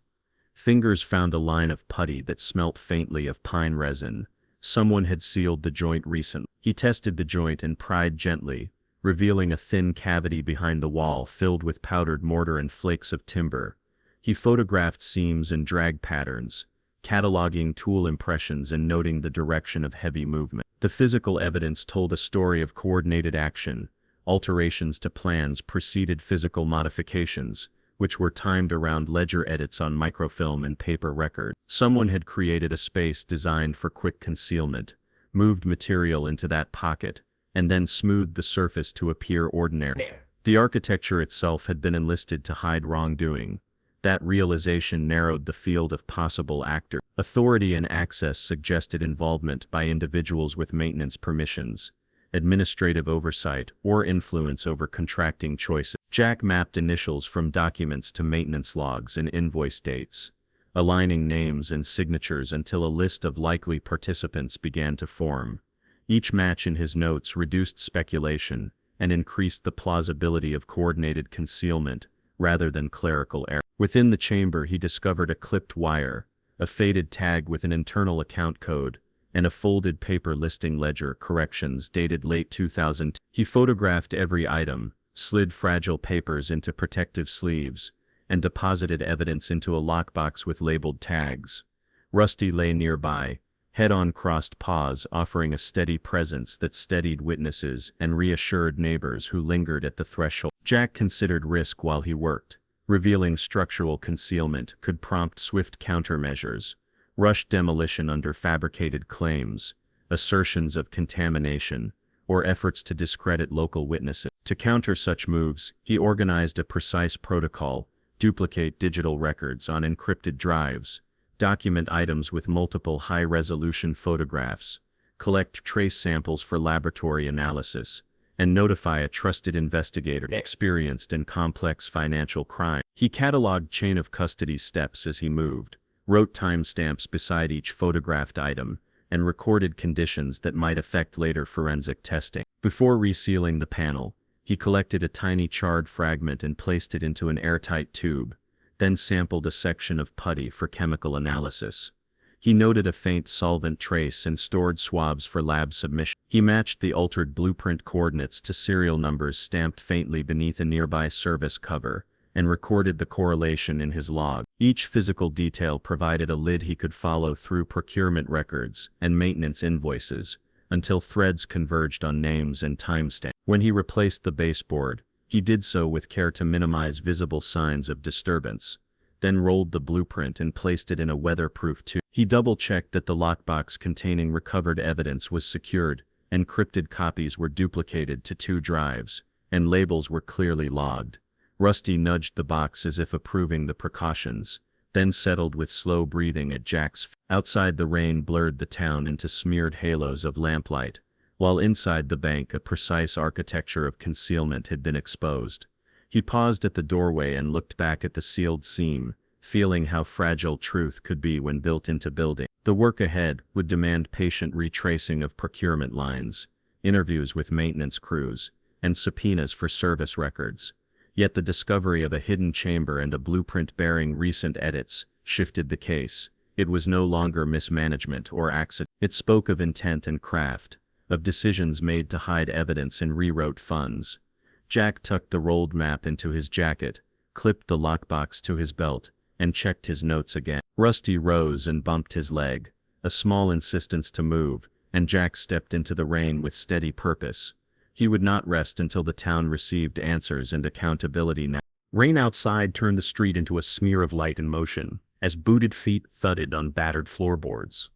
Fingers found a line of putty that smelt faintly of pine resin. Someone had sealed the joint recently. He tested the joint and pried gently, revealing a thin cavity behind the wall filled with powdered mortar and flakes of timber. He photographed seams and drag patterns, cataloging tool impressions and noting the direction of heavy movement. The physical evidence told a story of coordinated action. Alterations to plans preceded physical modifications, which were timed around ledger edits on microfilm and paper record. Someone had created a space designed for quick concealment, moved material into that pocket, and then smoothed the surface to appear ordinary. The architecture itself had been enlisted to hide wrongdoing. That realization narrowed the field of possible actors. Authority and access suggested involvement by individuals with maintenance permissions, administrative oversight, or influence over contracting choices. Jack mapped initials from documents to maintenance logs and invoice dates, aligning names and signatures until a list of likely participants began to form. Each match in his notes reduced speculation and increased the plausibility of coordinated concealment rather than clerical error. Within the chamber he discovered a clipped wire, a faded tag with an internal account code, and a folded paper listing ledger corrections dated late 2000. He photographed every item, slid fragile papers into protective sleeves, and deposited evidence into a lockbox with labeled tags. Rusty lay nearby, head on crossed paws, offering a steady presence that steadied witnesses and reassured neighbors who lingered at the threshold. Jack considered risk while he worked. Revealing structural concealment could prompt swift countermeasures, rushed demolition under fabricated claims, assertions of contamination, or efforts to discredit local witnesses. To counter such moves, he organized a precise protocol: duplicate digital records on encrypted drives, document items with multiple high-resolution photographs, collect trace samples for laboratory analysis, and notify a trusted investigator experienced in complex financial crime. He cataloged chain of custody steps as he moved, wrote timestamps beside each photographed item, and recorded conditions that might affect later forensic testing. Before resealing the panel, he collected a tiny charred fragment and placed it into an airtight tube, then sampled a section of putty for chemical analysis. He noted a faint solvent trace and stored swabs for lab submission. He matched the altered blueprint coordinates to serial numbers stamped faintly beneath a nearby service cover, and recorded the correlation in his log. Each physical detail provided a lid he could follow through procurement records and maintenance invoices, until threads converged on names and timestamps. When he replaced the baseboard, he did so with care to minimize visible signs of disturbance, then rolled the blueprint and placed it in a weatherproof tube. He double-checked that the lockbox containing recovered evidence was secured, encrypted copies were duplicated to 2 drives, and labels were clearly logged. Rusty nudged the box as if approving the precautions, then settled with slow breathing at Jack's feet. Outside, the rain blurred the town into smeared halos of lamplight, while inside the bank a precise architecture of concealment had been exposed. He paused at the doorway and looked back at the sealed seam, feeling how fragile truth could be when built into building. The work ahead would demand patient retracing of procurement lines, interviews with maintenance crews, and subpoenas for service records. Yet the discovery of a hidden chamber and a blueprint bearing recent edits shifted the case. It was no longer mismanagement or accident. It spoke of intent and craft, of decisions made to hide evidence and rewrote funds. Jack tucked the rolled map into his jacket, clipped the lockbox to his belt, and checked his notes again. Rusty rose and bumped his leg, a small insistence to move, and Jack stepped into the rain with steady purpose. He would not rest until the town received answers and accountability now. Rain outside turned the street into a smear of light and motion, as booted feet thudded on battered floorboards.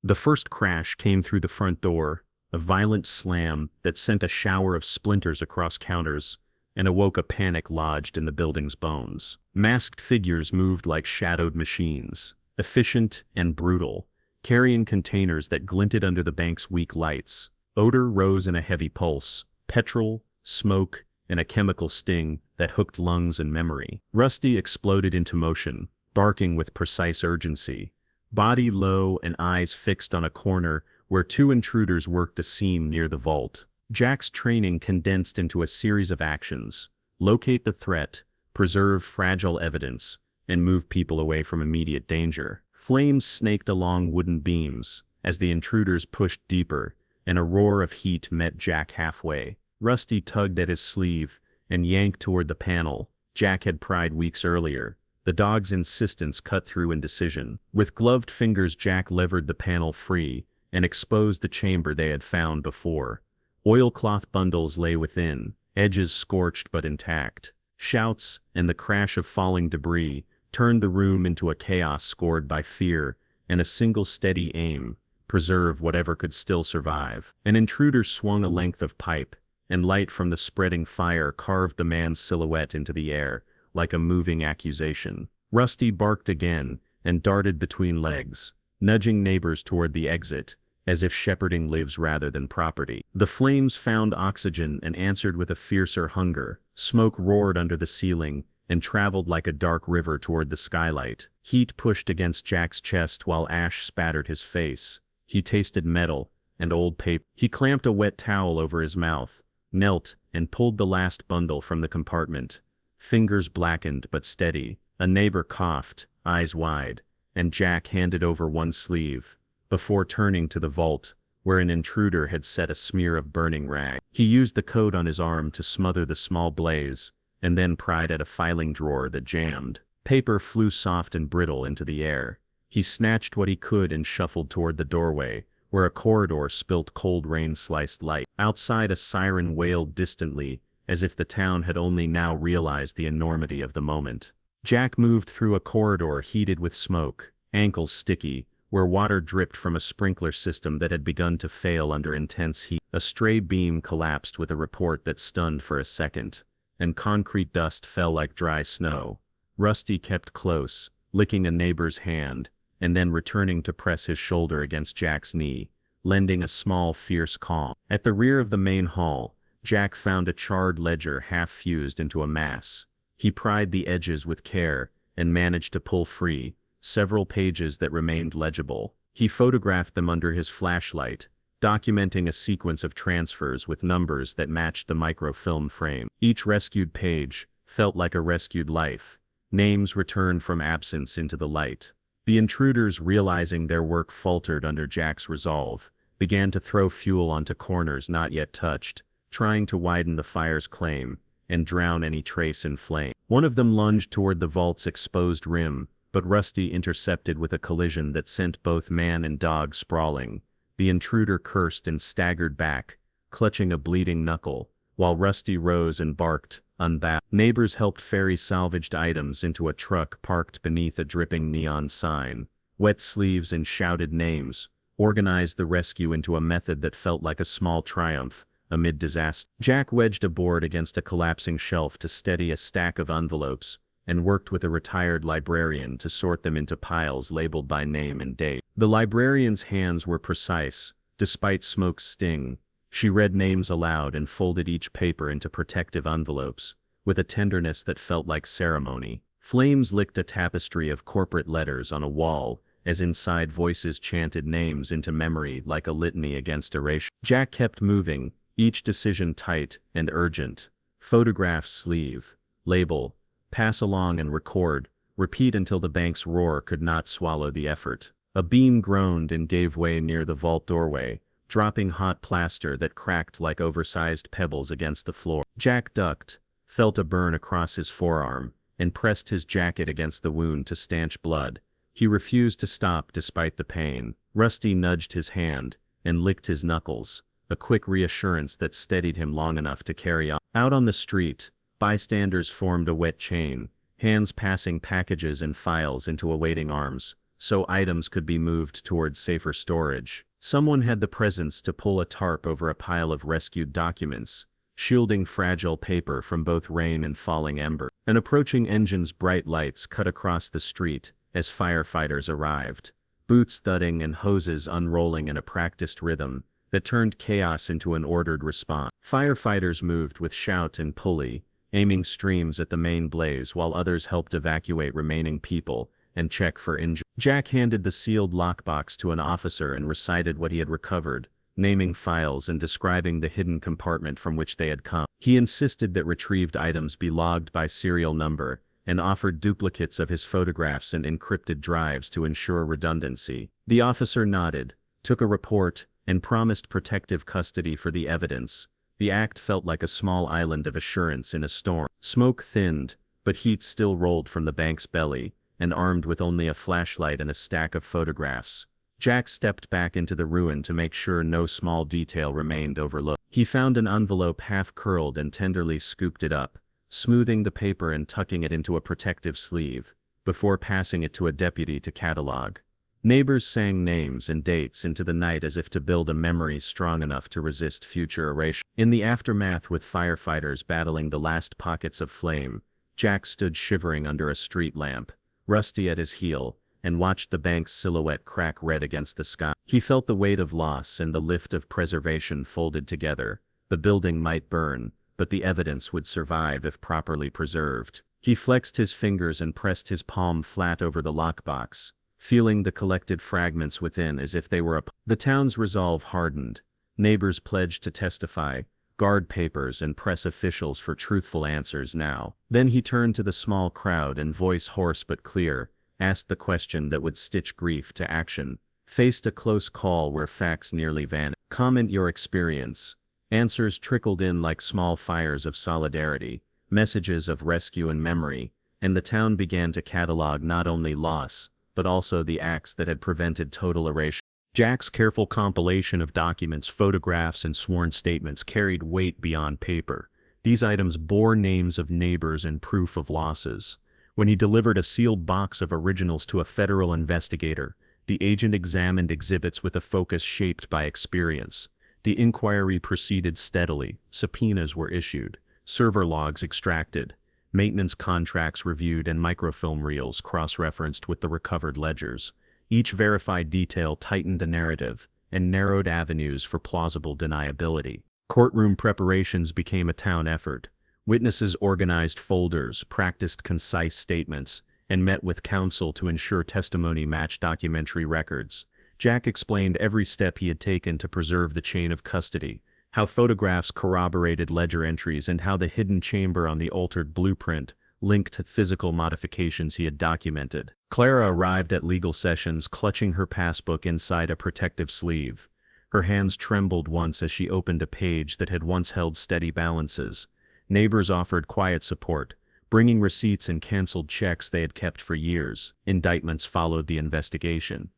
The first crash came through the front door, a violent slam that sent a shower of splinters across counters and awoke a panic lodged in the building's bones. Masked figures moved like shadowed machines, efficient and brutal, carrying containers that glinted under the bank's weak lights. Odor rose in a heavy pulse, petrol, smoke, and a chemical sting that hooked lungs and memory. Rusty exploded into motion, barking with precise urgency, body low and eyes fixed on a corner where two intruders worked a seam near the vault. Jack's training condensed into a series of actions: locate the threat, preserve fragile evidence, and move people away from immediate danger. Flames snaked along wooden beams as the intruders pushed deeper, and a roar of heat met Jack halfway. Rusty tugged at his sleeve and yanked toward the panel Jack had pried weeks earlier. The dog's insistence cut through indecision. With gloved fingers, Jack levered the panel free and exposed the chamber they had found before. Oilcloth bundles lay within, edges scorched but intact. Shouts and the crash of falling debris turned the room into a chaos scored by fear and a single steady aim: preserve whatever could still survive. An intruder swung a length of pipe, and light from the spreading fire carved the man's silhouette into the air like a moving accusation. Rusty barked again and darted between legs, nudging neighbors toward the exit, as if shepherding lives rather than property. The flames found oxygen and answered with a fiercer hunger. Smoke roared under the ceiling and traveled like a dark river toward the skylight. Heat pushed against Jack's chest while ash spattered his face. He tasted metal and old paper. He clamped a wet towel over his mouth, knelt, and pulled the last bundle from the compartment. Fingers blackened but steady. A neighbor coughed, eyes wide, and Jack handed over one sleeve, before turning to the vault, where an intruder had set a smear of burning rag. He used the coat on his arm to smother the small blaze, and then pried at a filing drawer that jammed. Paper flew soft and brittle into the air. He snatched what he could and shuffled toward the doorway, where a corridor spilt cold rain-sliced light. Outside, a siren wailed distantly, as if the town had only now realized the enormity of the moment. Jack moved through a corridor heated with smoke, ankles sticky, where water dripped from a sprinkler system that had begun to fail under intense heat. A stray beam collapsed with a report that stunned for a second, and concrete dust fell like dry snow. Rusty kept close, licking a neighbor's hand, and then returning to press his shoulder against Jack's knee, lending a small, fierce calm. At the rear of the main hall, Jack found a charred ledger half fused into a mass. He pried the edges with care and managed to pull free several pages that remained legible. He photographed them under his flashlight, documenting a sequence of transfers with numbers that matched the microfilm frame. Each rescued page felt like a rescued life, names returned from absence into the light. The intruders, realizing their work faltered under Jack's resolve, began to throw fuel onto corners not yet touched, trying to widen the fire's claim and drown any trace in flame. One of them lunged toward the vault's exposed rim, but Rusty intercepted with a collision that sent both man and dog sprawling. The intruder cursed and staggered back, clutching a bleeding knuckle, while Rusty rose and barked, unbound. Neighbors helped ferry salvaged items into a truck parked beneath a dripping neon sign. Wet sleeves and shouted names organized the rescue into a method that felt like a small triumph amid disaster. Jack wedged a board against a collapsing shelf to steady a stack of envelopes, and worked with a retired librarian to sort them into piles labeled by name and date. The librarian's hands were precise, despite smoke's sting. She read names aloud and folded each paper into protective envelopes, with a tenderness that felt like ceremony. Flames licked a tapestry of corporate letters on a wall, as inside voices chanted names into memory like a litany against erasure. Jack kept moving, each decision tight and urgent. Photograph sleeve, label, pass along and record, repeat until the bank's roar could not swallow the effort. A beam groaned and gave way near the vault doorway, dropping hot plaster that cracked like oversized pebbles against the floor. Jack ducked, felt a burn across his forearm, and pressed his jacket against the wound to stanch blood. He refused to stop despite the pain. Rusty nudged his hand and licked his knuckles, a quick reassurance that steadied him long enough to carry on. Out on the street, bystanders formed a wet chain, hands passing packages and files into awaiting arms, so items could be moved towards safer storage. Someone had the presence to pull a tarp over a pile of rescued documents, shielding fragile paper from both rain and falling ember. An approaching engine's bright lights cut across the street as firefighters arrived, boots thudding and hoses unrolling in a practiced rhythm that turned chaos into an ordered response. Firefighters moved with shout and pulley, aiming streams at the main blaze while others helped evacuate remaining people and check for injury. Jack handed the sealed lockbox to an officer and recited what he had recovered, naming files and describing the hidden compartment from which they had come. He insisted that retrieved items be logged by serial number, and offered duplicates of his photographs and encrypted drives to ensure redundancy. The officer nodded, took a report, and promised protective custody for the evidence. The act felt like a small island of assurance in a storm. Smoke thinned, but heat still rolled from the bank's belly, and armed with only a flashlight and a stack of photographs, Jack stepped back into the ruin to make sure no small detail remained overlooked. He found an envelope half-curled and tenderly scooped it up, smoothing the paper and tucking it into a protective sleeve, before passing it to a deputy to catalog. Neighbors sang names and dates into the night as if to build a memory strong enough to resist future erasure. In the aftermath, with firefighters battling the last pockets of flame, Jack stood shivering under a street lamp, rusty at his heel, and watched the bank's silhouette crack red against the sky. He felt the weight of loss and the lift of preservation folded together. The building might burn, but the evidence would survive if properly preserved. He flexed his fingers and pressed his palm flat over the lockbox, feeling the collected fragments within as if they were The town's resolve hardened. Neighbors pledged to testify, guard papers and press officials for truthful answers now. Then he turned to the small crowd and, voice hoarse but clear, asked the question that would stitch grief to action. Faced a close call where facts nearly vanished. Comment your experience. Answers trickled in like small fires of solidarity, messages of rescue and memory, and the town began to catalog not only loss, but also the acts that had prevented total erasure. Jack's careful compilation of documents, photographs, and sworn statements carried weight beyond paper. These items bore names of neighbors and proof of losses. When he delivered a sealed box of originals to a federal investigator, the agent examined exhibits with a focus shaped by experience. The inquiry proceeded steadily. Subpoenas were issued, server logs extracted, maintenance contracts reviewed, and microfilm reels cross-referenced with the recovered ledgers. Each verified detail tightened the narrative and narrowed avenues for plausible deniability. Courtroom preparations became a town effort. Witnesses organized folders, practiced concise statements, and met with counsel to ensure testimony matched documentary records. Jack explained every step he had taken to preserve the chain of custody, how photographs corroborated ledger entries and how the hidden chamber on the altered blueprint linked to physical modifications he had documented. Clara arrived at legal sessions clutching her passbook inside a protective sleeve. Her hands trembled once as she opened a page that had once held steady balances. Neighbors offered quiet support, bringing receipts and canceled checks they had kept for years. Indictments followed the investigation.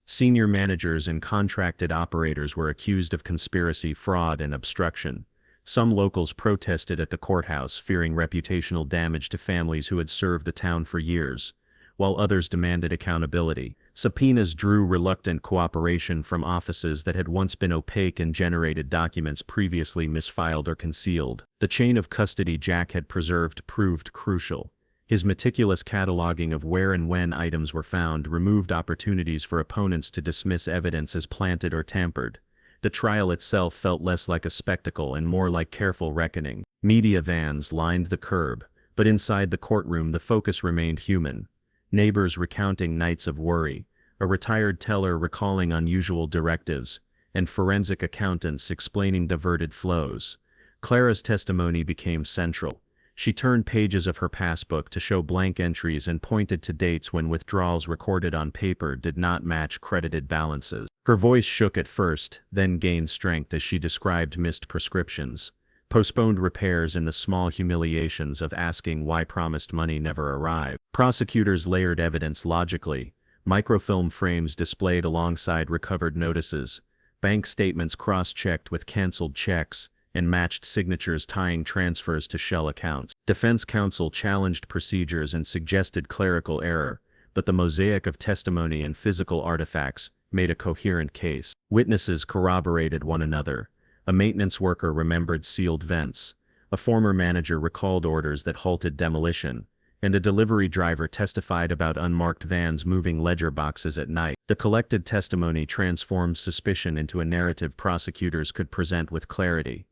Senior managers and contracted operators were accused of conspiracy, fraud, and obstruction. Some locals protested at the courthouse, fearing reputational damage to families who had served the town for years, while others demanded accountability. Subpoenas drew reluctant cooperation from offices that had once been opaque and generated documents previously misfiled or concealed. The chain of custody Jack had preserved proved crucial. His meticulous cataloging of where and when items were found removed opportunities for opponents to dismiss evidence as planted or tampered. The trial itself felt less like a spectacle and more like careful reckoning. Media vans lined the curb, but inside the courtroom the focus remained human. Neighbors recounting nights of worry, a retired teller recalling unusual directives, and forensic accountants explaining diverted flows. Clara's testimony became central. She turned pages of her passbook to show blank entries and pointed to dates when withdrawals recorded on paper did not match credited balances. Her voice shook at first, then gained strength as she described missed prescriptions, postponed repairs, and the small humiliations of asking why promised money never arrived. Prosecutors layered evidence logically. Microfilm frames displayed alongside recovered notices, bank statements cross-checked with canceled checks, and matched signatures tying transfers to shell accounts. Defense counsel challenged procedures and suggested clerical error, but the mosaic of testimony and physical artifacts made a coherent case. Witnesses corroborated one another. A maintenance worker remembered sealed vents. A former manager recalled orders that halted demolition, and a delivery driver testified about unmarked vans moving ledger boxes at night. The collected testimony transformed suspicion into a narrative prosecutors could present with clarity.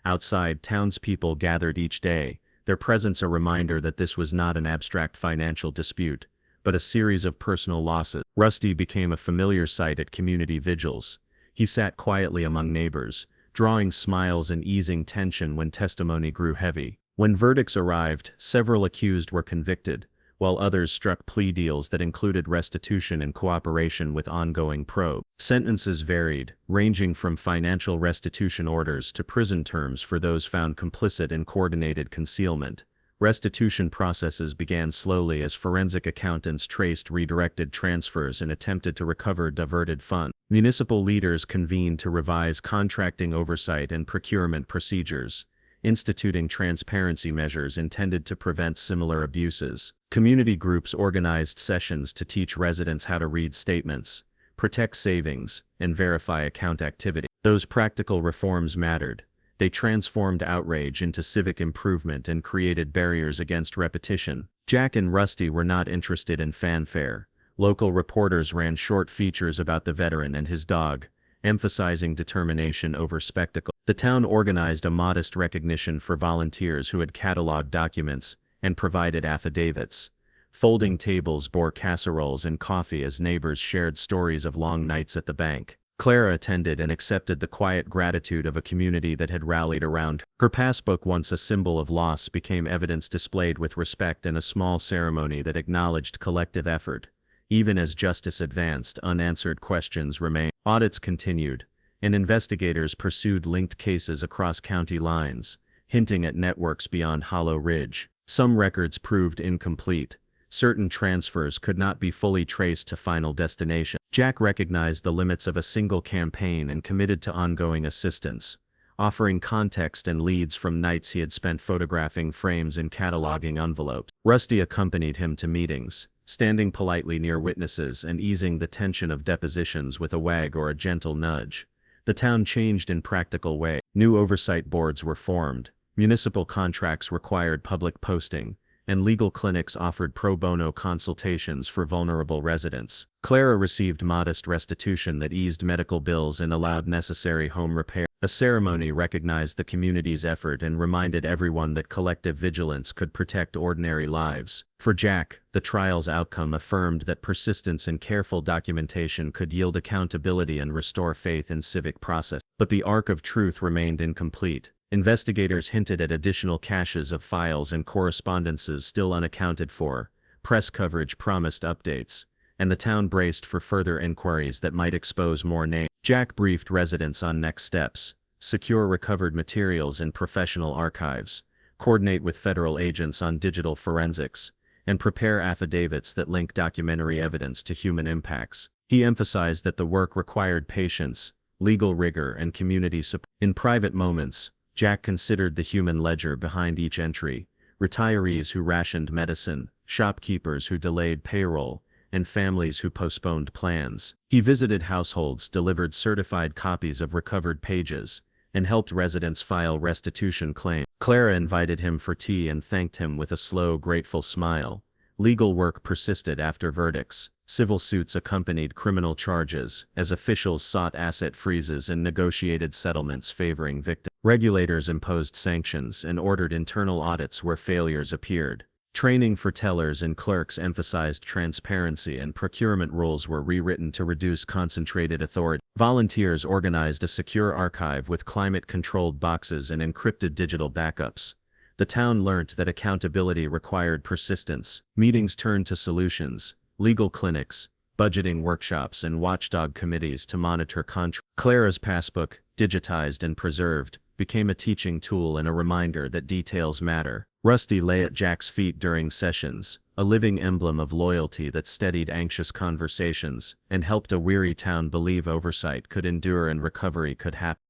Outside, townspeople gathered each day, their presence a reminder that this was not an abstract financial dispute, but a series of personal losses. Rusty became a familiar sight at community vigils. He sat quietly among neighbors, drawing smiles and easing tension when testimony grew heavy. When verdicts arrived, several accused were convicted, while others struck plea deals that included restitution and cooperation with ongoing probe. Sentences varied, ranging from financial restitution orders to prison terms for those found complicit in coordinated concealment. Restitution processes began slowly as forensic accountants traced redirected transfers and attempted to recover diverted funds. Municipal leaders convened to revise contracting oversight and procurement procedures, instituting transparency measures intended to prevent similar abuses. Community groups organized sessions to teach residents how to read statements, protect savings, and verify account activity. Those practical reforms mattered. They transformed outrage into civic improvement and created barriers against repetition. Jack and Rusty were not interested in fanfare. Local reporters ran short features about the veteran and his dog, emphasizing determination over spectacle. The town organized a modest recognition for volunteers who had cataloged documents and provided affidavits. Folding tables bore casseroles and coffee as neighbors shared stories of long nights at the bank. Clara attended and accepted the quiet gratitude of a community that had rallied around her. Her passbook, once a symbol of loss, became evidence displayed with respect and a small ceremony that acknowledged collective effort. Even as justice advanced, unanswered questions remained. Audits continued, and investigators pursued linked cases across county lines, hinting at networks beyond Hollow Ridge. Some records proved incomplete. Certain transfers could not be fully traced to final destination. Jack recognized the limits of a single campaign and committed to ongoing assistance, offering context and leads from nights he had spent photographing frames and cataloging envelopes. Rusty accompanied him to meetings, standing politely near witnesses and easing the tension of depositions with a wag or a gentle nudge. The town changed in practical ways. New oversight boards were formed, municipal contracts required public posting, and legal clinics offered pro bono consultations for vulnerable residents. Clara received modest restitution that eased medical bills and allowed necessary home repair. A ceremony recognized the community's effort and reminded everyone that collective vigilance could protect ordinary lives. For Jack, the trial's outcome affirmed that persistence and careful documentation could yield accountability and restore faith in civic process. But the arc of truth remained incomplete. Investigators hinted at additional caches of files and correspondences still unaccounted for. Press coverage promised updates, and the town braced for further inquiries that might expose more names. Jack briefed residents on next steps: secure recovered materials in professional archives, coordinate with federal agents on digital forensics, and prepare affidavits that link documentary evidence to human impacts. He emphasized that the work required patience, legal rigor, and community support. In private moments, Jack considered the human ledger behind each entry: retirees who rationed medicine, shopkeepers who delayed payroll, and families who postponed plans. He visited households, delivered certified copies of recovered pages, and helped residents file restitution claims. Clara invited him for tea and thanked him with a slow, grateful smile. Legal work persisted after verdicts. Civil suits accompanied criminal charges, as officials sought asset freezes and negotiated settlements favoring victims. Regulators imposed sanctions and ordered internal audits where failures appeared. Training for tellers and clerks emphasized transparency, and procurement rules were rewritten to reduce concentrated authority. Volunteers organized a secure archive with climate-controlled boxes and encrypted digital backups. The town learnt that accountability required persistence. Meetings turned to solutions: legal clinics, budgeting workshops, and watchdog committees to monitor contracts. Clara's passbook, digitized and preserved, became a teaching tool and a reminder that details matter. Rusty lay at Jack's feet during sessions, a living emblem of loyalty that steadied anxious conversations and helped a weary town believe oversight could endure and recovery could happen.